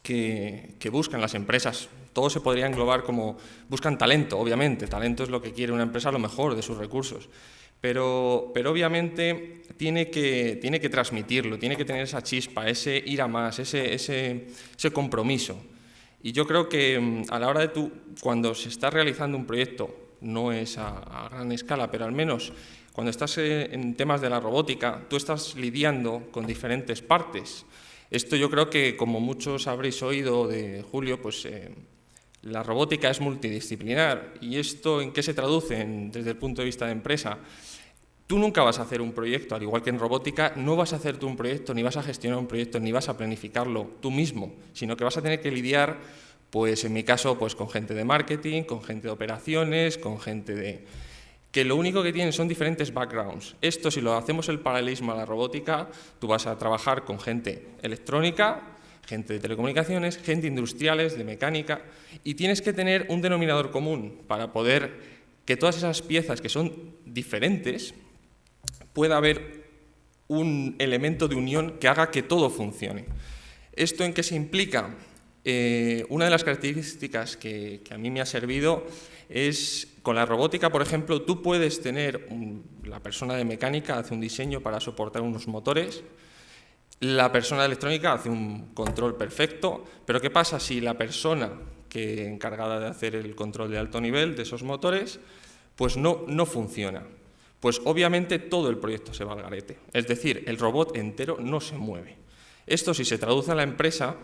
que buscan las empresas. Todo se podría englobar como buscan talento, obviamente. Talento es lo que quiere una empresa, lo mejor de sus recursos. Pero obviamente tiene que transmitirlo, tiene que tener esa chispa, ese ir a más, ese compromiso. Y yo creo que a la hora de cuando se está realizando un proyecto, no es a gran escala, pero al menos cuando estás en temas de la robótica, tú estás lidiando con diferentes partes. Esto yo creo que, como muchos habréis oído de Julio, pues la robótica es multidisciplinar. ¿Y esto en qué se traduce desde el punto de vista de empresa? Tú nunca vas a hacer un proyecto, al igual que en robótica, no vas a hacer tú un proyecto, ni vas a gestionar un proyecto, ni vas a planificarlo tú mismo, sino que vas a tener que lidiar, pues en mi caso, pues con gente de marketing, con gente de operaciones, con gente que lo único que tienen son diferentes backgrounds. Esto, si lo hacemos el paralelismo a la robótica, tú vas a trabajar con gente electrónica, gente de telecomunicaciones, gente industriales, de mecánica, y tienes que tener un denominador común para poder que todas esas piezas que son diferentes pueda haber un elemento de unión que haga que todo funcione. ¿Esto en qué se implica? Una de las características que a mí me ha servido es, con la robótica, por ejemplo, tú puedes tener, la persona de mecánica hace un diseño para soportar unos motores, la persona de electrónica hace un control perfecto, pero ¿qué pasa si la persona que encargada de hacer el control de alto nivel de esos motores, pues no funciona? Pues obviamente todo el proyecto se va al garete, es decir, el robot entero no se mueve. Esto, si se traduce a la empresa,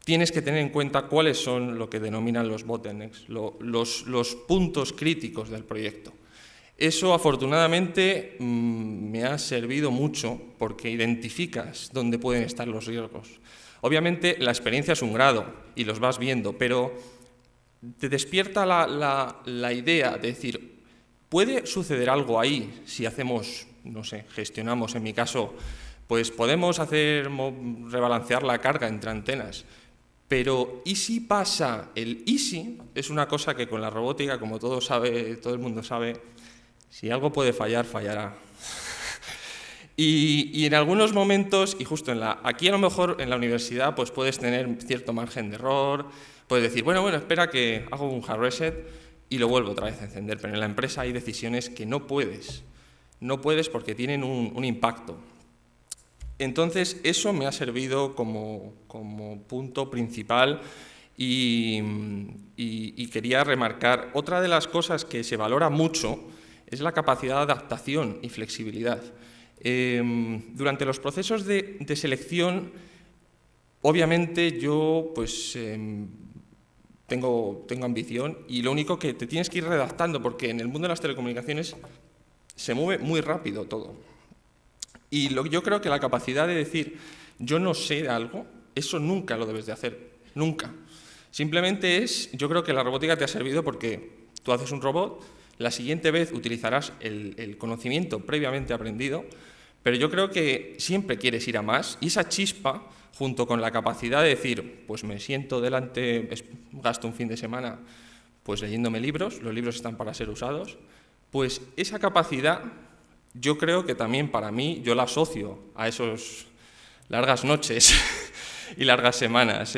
tienes que tener en cuenta cuáles son lo que denominan los bottlenecks, los puntos críticos del proyecto. Eso, afortunadamente, me ha servido mucho porque identificas dónde pueden estar los riesgos. Obviamente, la experiencia es un grado y los vas viendo, pero te despierta la idea de decir, ¿puede suceder algo ahí si hacemos, no sé, gestionamos, en mi caso, pues podemos rebalancear la carga entre antenas? Pero ¿y si pasa? El ¿y si? Es una cosa que con la robótica, como todo el mundo sabe, si algo puede fallar, fallará. Y en algunos momentos, y justo aquí a lo mejor en la universidad pues puedes tener cierto margen de error, puedes decir, bueno, espera que hago un hard reset y lo vuelvo otra vez a encender, pero en la empresa hay decisiones que no puedes porque tienen un impacto. Entonces, eso me ha servido como punto principal y quería remarcar. Otra de las cosas que se valora mucho es la capacidad de adaptación y flexibilidad. Durante los procesos de selección, obviamente yo pues, tengo ambición y lo único que te tienes que ir redactando, porque en el mundo de las telecomunicaciones se mueve muy rápido todo. Y yo creo que la capacidad de decir, yo no sé algo, eso nunca lo debes de hacer, nunca. Simplemente yo creo que la robótica te ha servido porque tú haces un robot, la siguiente vez utilizarás el conocimiento previamente aprendido, pero yo creo que siempre quieres ir a más y esa chispa, junto con la capacidad de decir, pues me siento delante, gasto un fin de semana pues leyéndome libros, los libros están para ser usados, pues esa capacidad yo creo que también para mí, yo la asocio a esas largas noches y largas semanas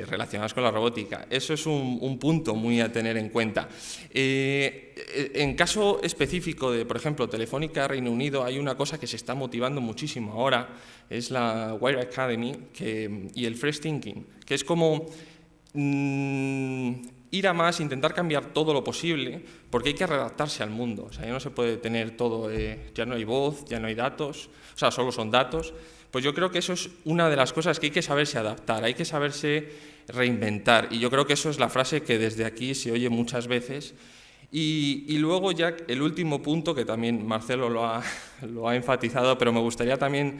relacionadas con la robótica. Eso es un punto muy a tener en cuenta. En caso específico de, por ejemplo, Telefónica Reino Unido, hay una cosa que se está motivando muchísimo ahora, es la Wire Academy y el Fresh Thinking, que es como ir a más, intentar cambiar todo lo posible, porque hay que readaptarse al mundo. O sea, ya no se puede tener todo, ya no hay voz, ya no hay datos, o sea, solo son datos. Pues yo creo que eso es una de las cosas que hay que saberse adaptar, hay que saberse reinventar. Y yo creo que eso es la frase que desde aquí se oye muchas veces. Y luego ya el último punto, que también Marcelo lo ha enfatizado, pero me gustaría también,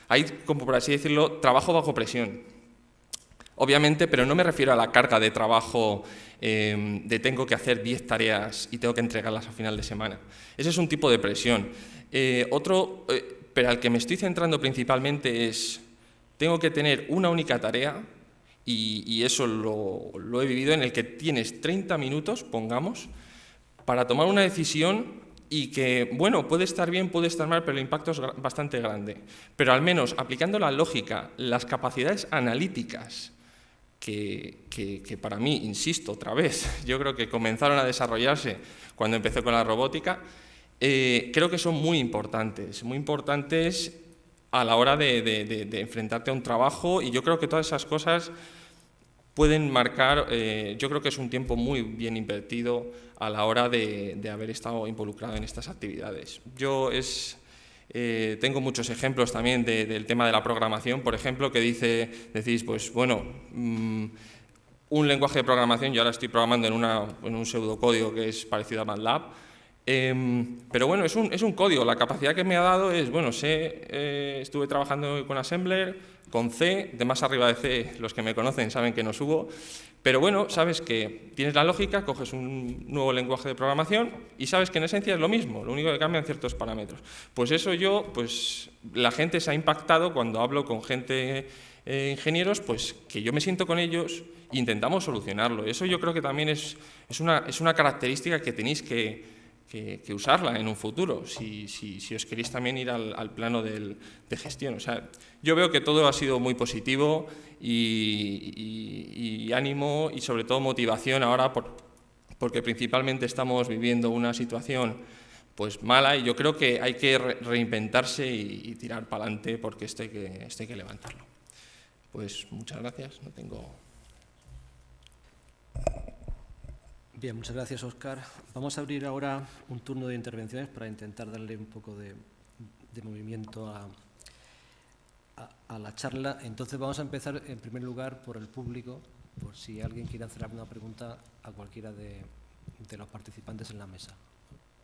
hay, como por así decirlo, trabajo bajo presión. Obviamente, pero no me refiero a la carga de trabajo de tengo que hacer 10 tareas y tengo que entregarlas a final de semana. Ese es un tipo de presión. Pero al que me estoy centrando principalmente es, tengo que tener una única tarea, y eso lo he vivido, en el que tienes 30 minutos, pongamos, para tomar una decisión y que, bueno, puede estar bien, puede estar mal, pero el impacto es bastante grande. Pero al menos aplicando la lógica, las capacidades analíticas, que para mí, insisto otra vez, yo creo que comenzaron a desarrollarse cuando empecé con la robótica, creo que son muy importantes a la hora de enfrentarte a un trabajo, y yo creo que todas esas cosas pueden marcar, yo creo que es un tiempo muy bien invertido a la hora de haber estado involucrado en estas actividades. Tengo muchos ejemplos también del tema de la programación, por ejemplo, que decís, pues bueno, un lenguaje de programación, yo ahora estoy programando en un pseudocódigo que es parecido a MATLAB, pero bueno, es un código. La capacidad que me ha dado es, bueno, estuve trabajando con Assembler, con C, de más arriba de C, los que me conocen saben que no subo, pero bueno, sabes que tienes la lógica, coges un nuevo lenguaje de programación y sabes que en esencia es lo mismo, lo único que cambian ciertos parámetros. Pues eso la gente se ha impactado cuando hablo con gente, ingenieros, pues que yo me siento con ellos e intentamos solucionarlo. Eso yo creo que también es una característica que tenéis que usarla en un futuro, si os queréis también ir al plano de gestión. O sea, yo veo que todo ha sido muy positivo y ánimo y sobre todo motivación ahora porque principalmente estamos viviendo una situación pues mala, y yo creo que hay que reinventarse y tirar para adelante, porque esto hay que levantarlo. Pues muchas gracias, no tengo... Bien, muchas gracias, Óscar. Vamos a abrir ahora un turno de intervenciones para intentar darle un poco de movimiento a la charla. Entonces vamos a empezar en primer lugar por el público, por si alguien quiere hacer alguna pregunta a cualquiera de los participantes en la mesa.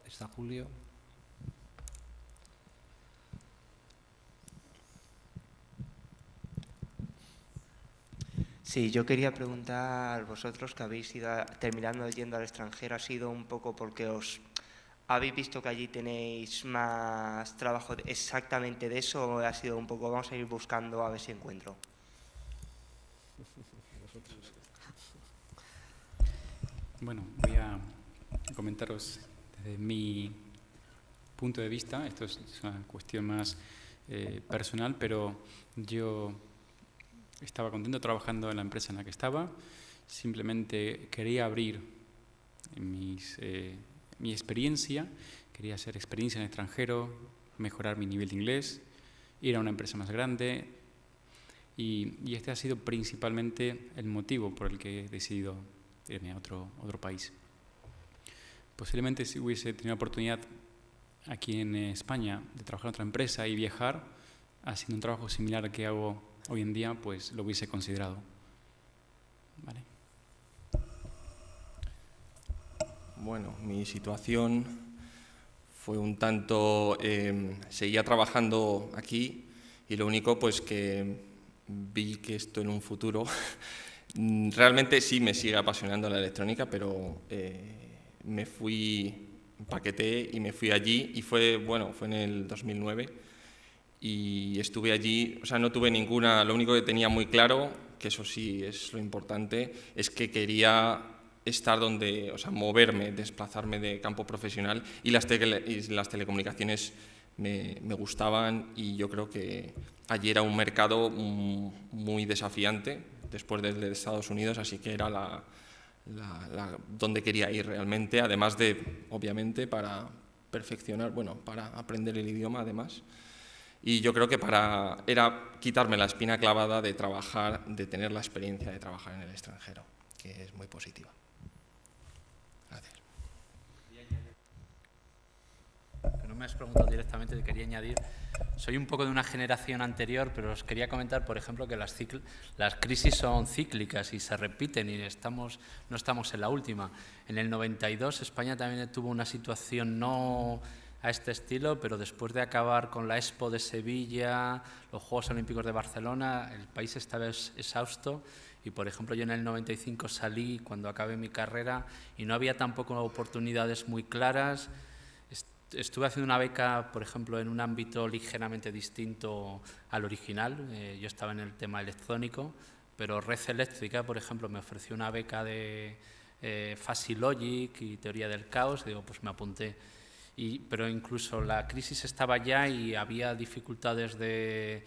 Está Julio. Sí, yo quería preguntar, vosotros que habéis ido terminando yendo al extranjero, ¿ha sido un poco porque habéis visto que allí tenéis más trabajo exactamente de eso, o ha sido un poco, vamos a ir buscando a ver si encuentro? Bueno, voy a comentaros desde mi punto de vista. Esto es una cuestión más personal, pero yo estaba contento trabajando en la empresa en la que estaba. Simplemente quería abrir mi experiencia, quería hacer experiencia en el extranjero, mejorar mi nivel de inglés, ir a una empresa más grande, y este ha sido principalmente el motivo por el que he decidido irme a otro país. Posiblemente si hubiese tenido la oportunidad aquí en España de trabajar en otra empresa y viajar, haciendo un trabajo similar al que hago hoy en día, pues lo hubiese considerado. ¿Vale? Bueno, mi situación fue un tanto... seguía trabajando aquí, y lo único pues que vi que esto en un futuro... realmente sí me sigue apasionando la electrónica, pero me fui, empaqueté y me fui allí, y fue en el 2009. Y estuve allí, o sea, no tuve ninguna, lo único que tenía muy claro, que eso sí es lo importante, es que quería estar moverme, desplazarme de campo profesional, y las telecomunicaciones me gustaban, y yo creo que allí era un mercado muy desafiante después del de Estados Unidos, así que era donde quería ir realmente, además de, obviamente, para perfeccionar, bueno, para aprender el idioma además. Y yo creo que era quitarme la espina clavada de trabajar, de tener la experiencia de trabajar en el extranjero, que es muy positiva. Gracias. No me has preguntado directamente, quería añadir. Soy un poco de una generación anterior, pero os quería comentar, por ejemplo, que las crisis son cíclicas y se repiten y no estamos en la última. En el 92 España también tuvo una situación no a este estilo, pero después de acabar con la Expo de Sevilla, los Juegos Olímpicos de Barcelona, el país estaba exhausto y, por ejemplo, yo en el 95 salí cuando acabé mi carrera y no había tampoco oportunidades muy claras. Estuve haciendo una beca, por ejemplo, en un ámbito ligeramente distinto al original. Yo estaba en el tema electrónico, pero Red Eléctrica, por ejemplo, me ofreció una beca de Fuzzy Logic y Teoría del Caos. Digo, pues me apunté. Pero incluso la crisis estaba ya y había dificultades de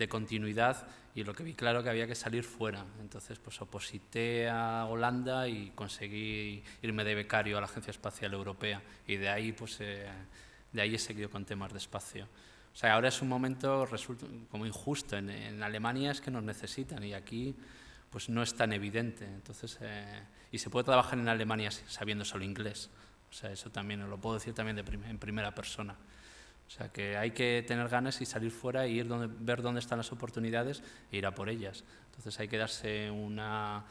continuidad, y lo que vi claro que había que salir fuera. Entonces, pues oposité a Holanda y conseguí irme de becario a la Agencia Espacial Europea, y de ahí, pues, de ahí he seguido con temas de espacio. O sea, ahora es un momento como injusto. En Alemania es que nos necesitan y aquí pues no es tan evidente. Entonces, y se puede trabajar en Alemania sabiendo solo inglés. O sea, eso también os lo puedo decir también en primera persona. O sea, que hay que tener ganas y salir fuera y ver dónde están las oportunidades e ir a por ellas. Entonces hay que darse una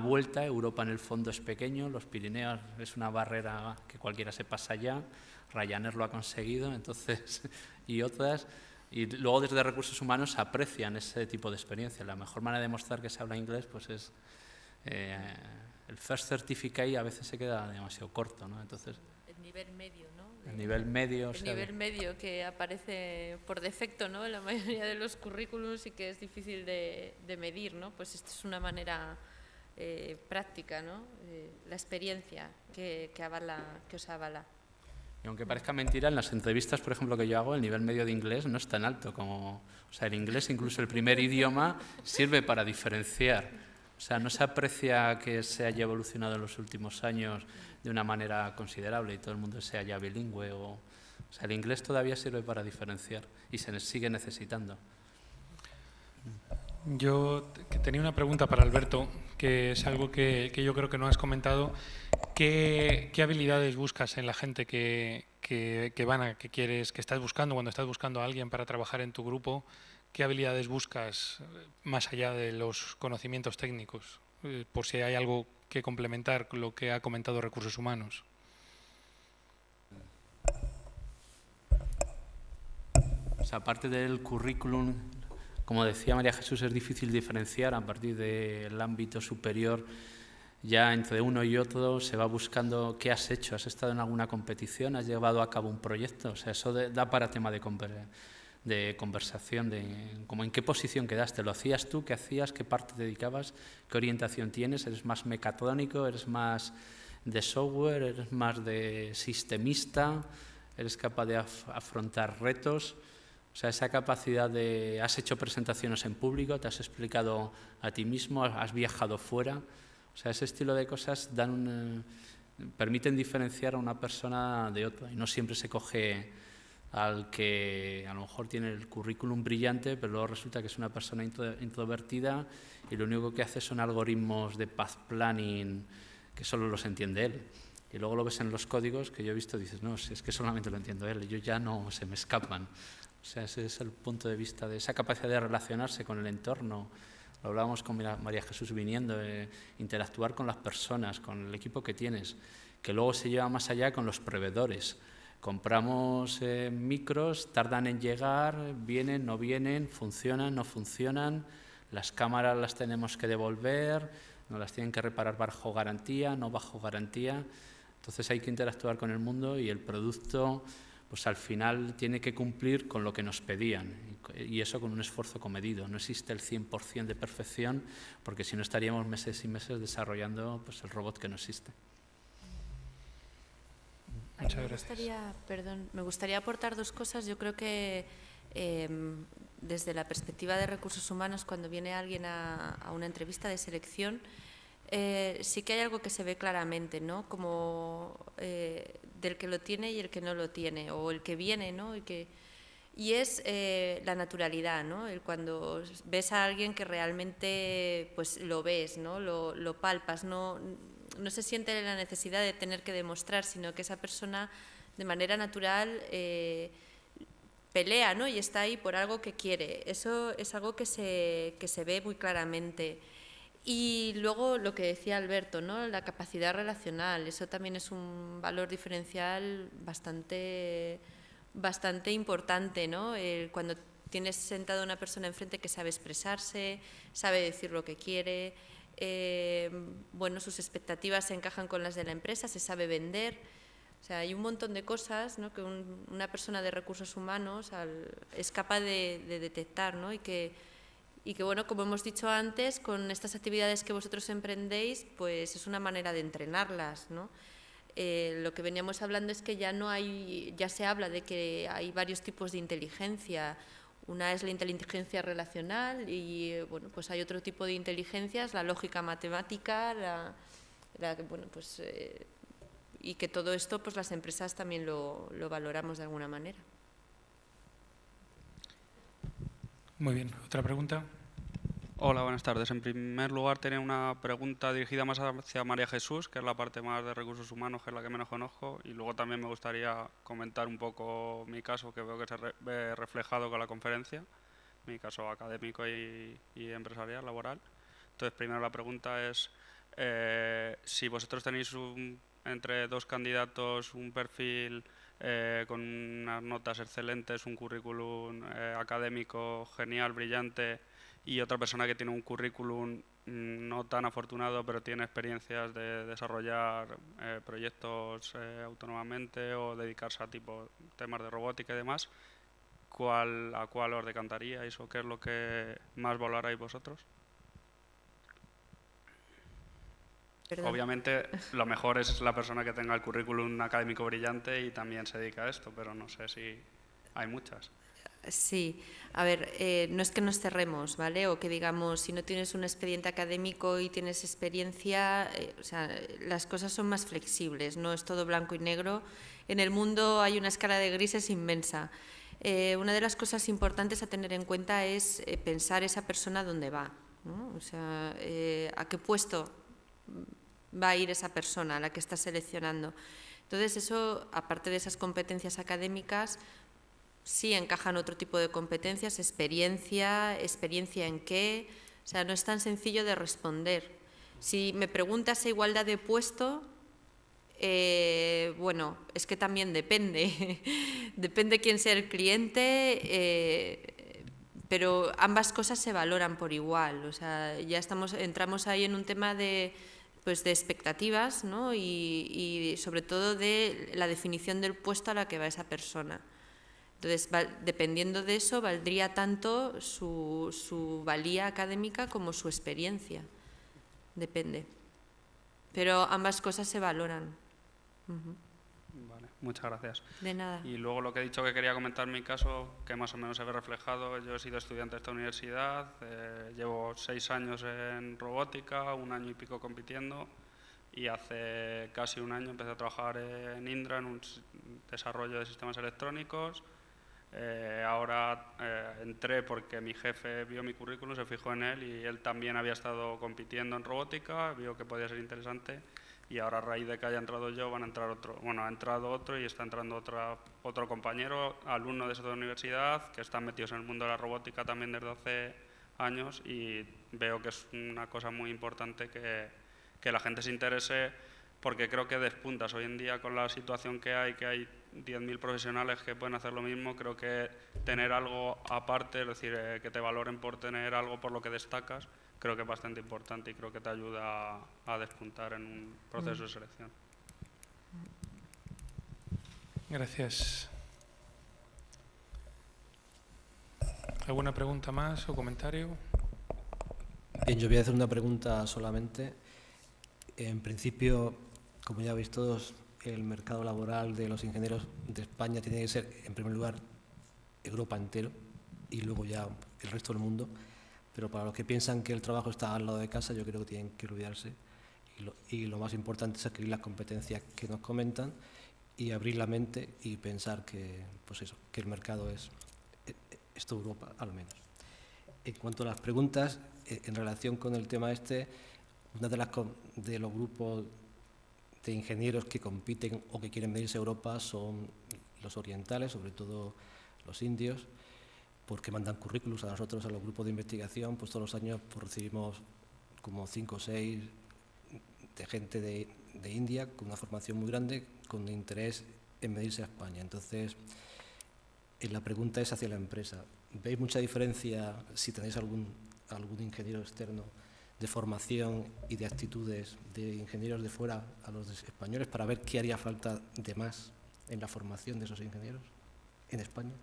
vuelta. Europa en el fondo es pequeño, los Pirineos es una barrera que cualquiera se pasa ya, Ryanair lo ha conseguido, entonces, y otras. Y luego desde Recursos Humanos aprecian ese tipo de experiencia. La mejor manera de demostrar que se habla inglés pues es el First Certificate, a veces se queda demasiado corto, ¿no? Entonces, el nivel medio, ¿no? El nivel medio. El nivel medio que aparece por defecto, ¿no?, en la mayoría de los currículums y que es difícil de medir, ¿no? Pues esto es una manera práctica, ¿no? La experiencia que os avala. Y aunque parezca mentira, en las entrevistas, por ejemplo, que yo hago, el nivel medio de inglés no es tan alto como... O sea, el inglés, incluso el primer idioma, sirve para diferenciar. O sea, no se aprecia que se haya evolucionado en los últimos años de una manera considerable y todo el mundo sea ya bilingüe. O sea, el inglés todavía sirve para diferenciar y se sigue necesitando. Yo tenía una pregunta para Alberto, que es algo que yo creo que no has comentado. ¿Qué habilidades buscas en la gente que estás buscando cuando estás buscando a alguien para trabajar en tu grupo? ¿Qué habilidades buscas más allá de los conocimientos técnicos? Por si hay algo que complementar con lo que ha comentado Recursos Humanos. O sea, aparte del currículum, como decía María Jesús, es difícil diferenciar a partir del ámbito superior. Ya entre uno y otro se va buscando qué has hecho. ¿Has estado en alguna competición? ¿Has llevado a cabo un proyecto? O sea, eso da para tema de conversación, como en qué posición quedaste. ¿Lo hacías tú? ¿Qué hacías? ¿Qué parte te dedicabas? ¿Qué orientación tienes? ¿Eres más mecatrónico? ¿Eres más de software? ¿Eres más de sistemista? ¿Eres capaz de afrontar retos? O sea, esa capacidad de... ¿Has hecho presentaciones en público? ¿Te has explicado a ti mismo? ¿Has viajado fuera? O sea, ese estilo de cosas permiten diferenciar a una persona de otra. Y no siempre se coge al que a lo mejor tiene el currículum brillante, pero luego resulta que es una persona introvertida y lo único que hace son algoritmos de path planning que solo los entiende él. Y luego lo ves en los códigos que yo he visto y dices, no, es que solamente lo entiendo él, yo ya no, se me escapan. O sea, ese es el punto de vista de esa capacidad de relacionarse con el entorno. Lo hablábamos con María Jesús viniendo, interactuar con las personas, con el equipo que tienes, que luego se lleva más allá con los proveedores. Compramos micros, tardan en llegar, vienen, no vienen, funcionan, no funcionan, las cámaras las tenemos que devolver, nos las tienen que reparar bajo garantía, no bajo garantía. Entonces hay que interactuar con el mundo y el producto, pues al final tiene que cumplir con lo que nos pedían y eso con un esfuerzo comedido. No existe el 100% de perfección porque si no estaríamos meses y meses desarrollando pues, el robot que no existe. Muchas gracias. Me gustaría aportar dos cosas. Yo creo que desde la perspectiva de recursos humanos, cuando viene alguien a una entrevista de selección, sí que hay algo que se ve claramente, ¿no? Como del que lo tiene y el que no lo tiene, o el que viene, ¿no? Y es la naturalidad, ¿no? Cuando ves a alguien que realmente pues, lo ves, ¿no? Lo palpas, no se siente la necesidad de tener que demostrar, sino que esa persona de manera natural pelea, ¿no? Y está ahí por algo que quiere. Eso es algo que se ve muy claramente. Y luego lo que decía Alberto, ¿no? La capacidad relacional, eso también es un valor diferencial bastante importante, ¿no? Cuando tienes sentado a una persona enfrente que sabe expresarse, sabe decir lo que quiere, bueno, sus expectativas se encajan con las de la empresa, se sabe vender. O sea, hay un montón de cosas, ¿no? Que una persona de recursos humanos es capaz de detectar, ¿no? Y que, bueno, como hemos dicho antes, con estas actividades que vosotros emprendéis, pues es una manera de entrenarlas, ¿no? Lo que veníamos hablando es que ya se habla de que hay varios tipos de inteligencia. Una es la inteligencia relacional y bueno, pues hay otro tipo de inteligencias, la lógica matemática, bueno, pues, y que todo esto pues las empresas también lo valoramos de alguna manera. Muy bien, ¿otra pregunta? Hola, buenas tardes. En primer lugar, tenía una pregunta dirigida más hacia María Jesús, que es la parte más de recursos humanos, que es la que menos conozco, y luego también me gustaría comentar un poco mi caso, que veo que se ve reflejado con la conferencia, mi caso académico y empresarial, laboral. Entonces, primero la pregunta es si vosotros tenéis entre dos candidatos un perfil con unas notas excelentes, un currículum académico genial, brillante, y otra persona que tiene un currículum no tan afortunado, pero tiene experiencias de desarrollar proyectos autónomamente o dedicarse a temas de robótica y demás, ¿a cuál os decantaríais o qué es lo que más valoráis vosotros? Perdón. Obviamente lo mejor es la persona que tenga el currículum académico brillante y también se dedica a esto, pero no sé si hay muchas. Sí, a ver, no es que nos cerremos, ¿vale? O que digamos, si no tienes un expediente académico y tienes experiencia, o sea, las cosas son más flexibles, no es todo blanco y negro. En el mundo hay una escala de grises inmensa. Una de las cosas importantes a tener en cuenta es pensar esa persona dónde va, ¿no? O sea, a qué puesto va a ir esa persona a la que estás seleccionando. Entonces, eso, aparte de esas competencias académicas, sí encajan otro tipo de competencias, experiencia en qué, o sea, no es tan sencillo de responder. Si me preguntas a igualdad de puesto, bueno, es que también depende, depende quién sea el cliente, pero ambas cosas se valoran por igual, o sea, ya entramos ahí en un tema de expectativas, ¿no? y sobre todo de la definición del puesto a la que va esa persona. Entonces, dependiendo de eso, valdría tanto su valía académica como su experiencia. Depende. Pero ambas cosas se valoran. Vale, muchas gracias. De nada. Y luego lo que he dicho que quería comentar en mi caso, que más o menos se ve reflejado, yo he sido estudiante de esta universidad, llevo 6 años en robótica, 1 año y pico compitiendo, y hace casi 1 año empecé a trabajar en Indra, en un desarrollo de sistemas electrónicos. Ahora entré porque mi jefe vio mi currículum, se fijó en él y él también había estado compitiendo en robótica, vio que podía ser interesante y ahora a raíz de que haya entrado yo van a entrar otro, bueno, ha entrado otro y está entrando otro compañero, alumno de esa universidad que están metidos en el mundo de la robótica también desde hace años y veo que es una cosa muy importante que la gente se interese porque creo que despuntas hoy en día con la situación que hay 10.000 profesionales que pueden hacer lo mismo, creo que tener algo aparte, es decir, que te valoren por tener algo por lo que destacas, creo que es bastante importante y creo que te ayuda a despuntar en un proceso de selección. Gracias. ¿Alguna pregunta más o comentario? Bien, yo voy a hacer una pregunta solamente. En principio, como ya veis todos, el mercado laboral de los ingenieros de España tiene que ser, en primer lugar, Europa entero y luego ya el resto del mundo. Pero para los que piensan que el trabajo está al lado de casa, yo creo que tienen que olvidarse. Y lo más importante es adquirir las competencias que nos comentan y abrir la mente y pensar que, pues eso, que el mercado es toda Europa, al menos. En cuanto a las preguntas, en relación con el tema este, una de los grupos de ingenieros que compiten o que quieren venirse a Europa son los orientales, sobre todo los indios, porque mandan currículos a nosotros, a los grupos de investigación, pues todos los años pues, recibimos como 5 o 6 de gente de India con una formación muy grande, con interés en venirse a España. Entonces, la pregunta es hacia la empresa. ¿Veis mucha diferencia si tenéis algún ingeniero externo de formación y de actitudes de ingenieros de fuera a los españoles para ver qué haría falta de más en la formación de esos ingenieros en España?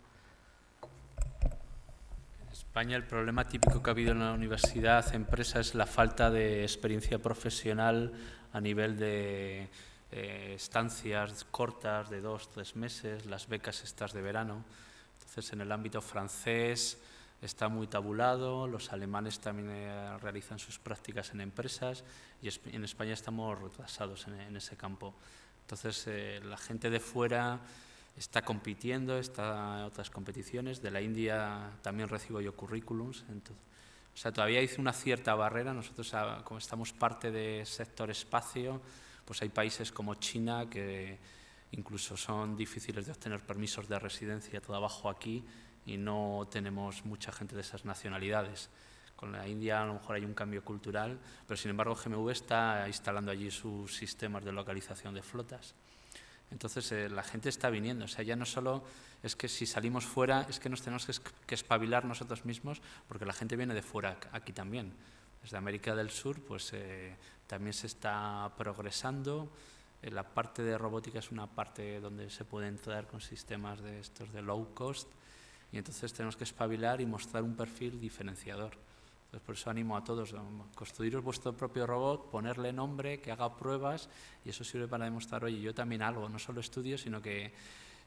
En España el problema típico que ha habido en la universidad, empresa, es la falta de experiencia profesional a nivel de estancias cortas de 2 o 3 meses, las becas estas de verano. Entonces, en el ámbito francés está muy tabulado, los alemanes también realizan sus prácticas en empresas y en España estamos retrasados en ese campo. Entonces, la gente de fuera está compitiendo, está en otras competiciones. De la India también recibo yo currículums. Entonces, o sea, todavía hay una cierta barrera. Nosotros, como estamos parte del sector espacio, pues hay países como China que incluso son difíciles de obtener permisos de residencia, trabajo aquí, y no tenemos mucha gente de esas nacionalidades. Con la India a lo mejor hay un cambio cultural, pero sin embargo GMV está instalando allí sus sistemas de localización de flotas. Entonces la gente está viniendo, o sea, ya no solo es que si salimos fuera, es que nos tenemos que espabilar nosotros mismos, porque la gente viene de fuera aquí también. Desde América del Sur pues también se está progresando. La parte de robótica es una parte donde se puede entrar con sistemas de estos de low cost, y entonces tenemos que espabilar y mostrar un perfil diferenciador. Entonces, por eso animo a todos a construiros vuestro propio robot, ponerle nombre, que haga pruebas, y eso sirve para demostrar, oye, yo también hago, no solo estudio, sino que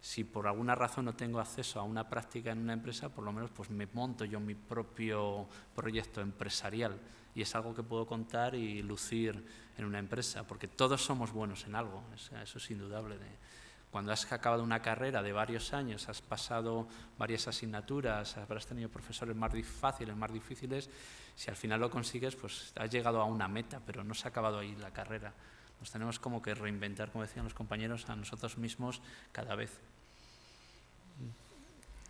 si por alguna razón no tengo acceso a una práctica en una empresa, por lo menos pues me monto yo mi propio proyecto empresarial, y es algo que puedo contar y lucir en una empresa, porque todos somos buenos en algo, o sea, eso es indudable. Cuando has acabado una carrera de varios años, has pasado varias asignaturas, habrás tenido profesores más fáciles, más difíciles, si al final lo consigues, pues has llegado a una meta, pero no se ha acabado ahí la carrera. Nos tenemos como que reinventar, como decían los compañeros, a nosotros mismos cada vez.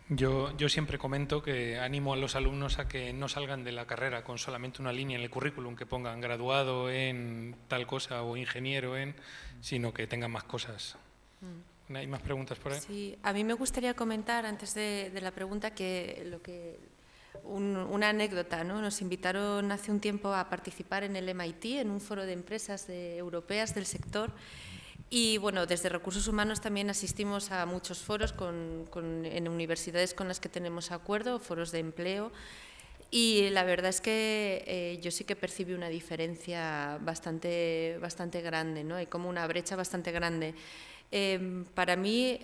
Yo siempre comento que animo a los alumnos a que no salgan de la carrera con solamente una línea en el currículum, que pongan graduado en tal cosa o ingeniero en, sino que tengan más cosas. ¿Hay más preguntas por ahí? Sí, a mí me gustaría comentar, antes de la pregunta, una anécdota, ¿no? Nos invitaron hace un tiempo a participar en el MIT, en un foro de empresas europeas del sector, y bueno, desde Recursos Humanos también asistimos a muchos foros en universidades con las que tenemos acuerdo, foros de empleo, y la verdad es que yo sí que percibí una diferencia bastante grande, ¿no? Hay como una brecha bastante grande. Para mí,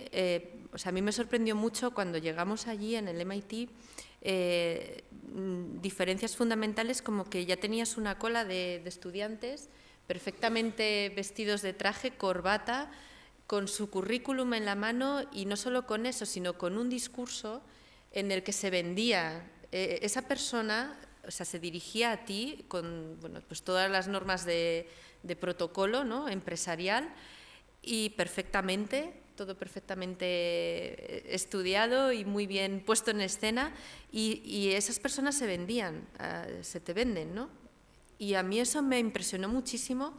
a mí me sorprendió mucho cuando llegamos allí en el MIT, diferencias fundamentales como que ya tenías una cola de estudiantes perfectamente vestidos de traje, corbata, con su currículum en la mano, y no solo con eso, sino con un discurso en el que se vendía. Esa persona, o sea, se dirigía a ti con pues todas las normas de protocolo, ¿no?, empresarial, y todo perfectamente estudiado y muy bien puesto en escena, y esas personas se vendían, se te venden, ¿no? Y a mí eso me impresionó muchísimo.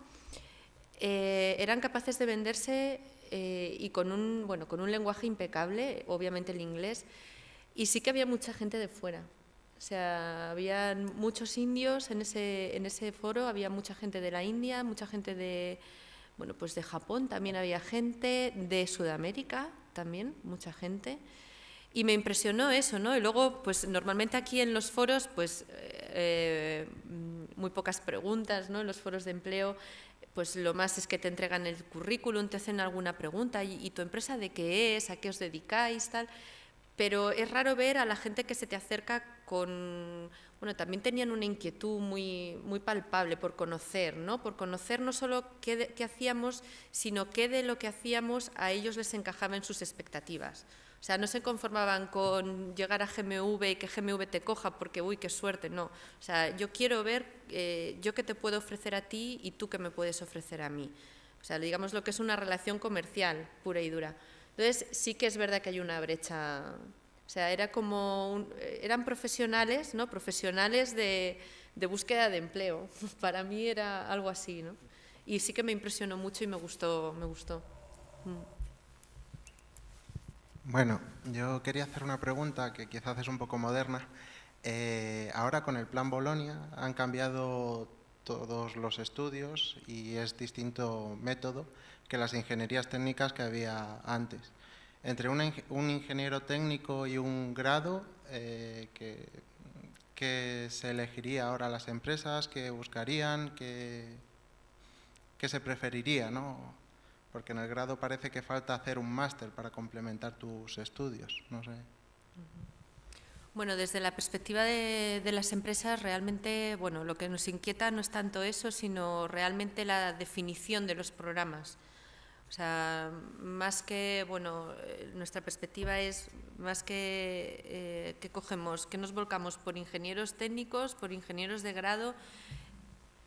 Eran capaces de venderse y con un lenguaje impecable, obviamente el inglés, y sí que había mucha gente de fuera. O sea, había muchos indios en ese foro, había mucha gente de la India, mucha gente de Japón, también había gente de Sudamérica, también mucha gente, y me impresionó eso, ¿no? Y luego, pues normalmente aquí en los foros, pues muy pocas preguntas, ¿no?, en los foros de empleo, pues lo más es que te entregan el currículum, te hacen alguna pregunta, ¿y tu empresa de qué es? ¿A qué os dedicáis? Tal. Pero es raro ver a la gente que se te acerca con... Bueno, también tenían una inquietud muy palpable por conocer, ¿no? Por conocer no solo qué hacíamos, sino qué de lo que hacíamos a ellos les encajaba en sus expectativas. O sea, no se conformaban con llegar a GMV y que GMV te coja porque, uy, qué suerte, no. O sea, yo quiero ver yo qué te puedo ofrecer a ti y tú qué me puedes ofrecer a mí. O sea, digamos lo que es una relación comercial pura y dura. Entonces, sí que es verdad que hay una brecha. O sea, eran profesionales, ¿no? Profesionales de búsqueda de empleo. Para mí era algo así, ¿no? Y sí que me impresionó mucho y me gustó. Bueno, yo quería hacer una pregunta que quizás es un poco moderna. Ahora con el Plan Bolonia han cambiado todos los estudios y es distinto método que las ingenierías técnicas que había antes. Entre un ingeniero técnico y un grado, ¿qué se elegiría ahora las empresas? ¿Qué buscarían? ¿Qué se preferiría, ¿no? Porque en el grado parece que falta hacer un máster para complementar tus estudios, no sé. Bueno, desde la perspectiva de las empresas, realmente, bueno, lo que nos inquieta no es tanto eso, sino realmente la definición de los programas. O sea, más que, bueno, nuestra perspectiva es más que cogemos, que nos volcamos por ingenieros técnicos, por ingenieros de grado.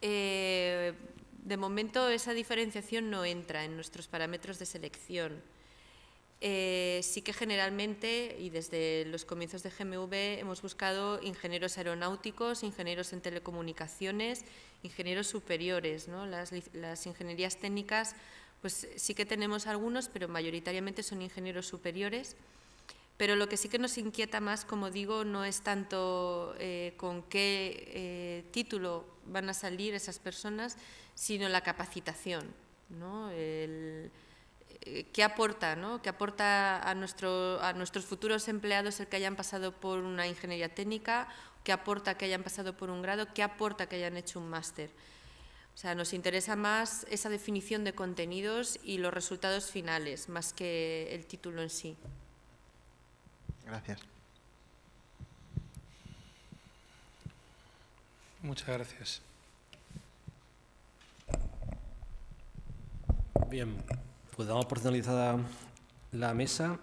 De momento esa diferenciación no entra en nuestros parámetros de selección. Sí que generalmente, y desde los comienzos de GMV, hemos buscado ingenieros aeronáuticos, ingenieros en telecomunicaciones, ingenieros superiores, ¿no? Las ingenierías técnicas, pues sí que tenemos algunos, pero mayoritariamente son ingenieros superiores. Pero lo que sí que nos inquieta más, como digo, no es tanto con qué título van a salir esas personas, sino la capacitación, ¿no? ¿Qué aporta, ¿no? ¿Qué aporta a nuestros futuros empleados el que hayan pasado por una ingeniería técnica? ¿Qué aporta que hayan pasado por un grado? ¿Qué aporta que hayan hecho un máster? O sea, nos interesa más esa definición de contenidos y los resultados finales, más que el título en sí. Gracias. Muchas gracias. Bien, pues damos por finalizada la mesa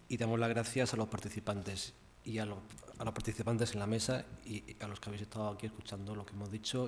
y damos las gracias a los participantes y a los participantes en la mesa y a los que habéis estado aquí escuchando lo que hemos dicho.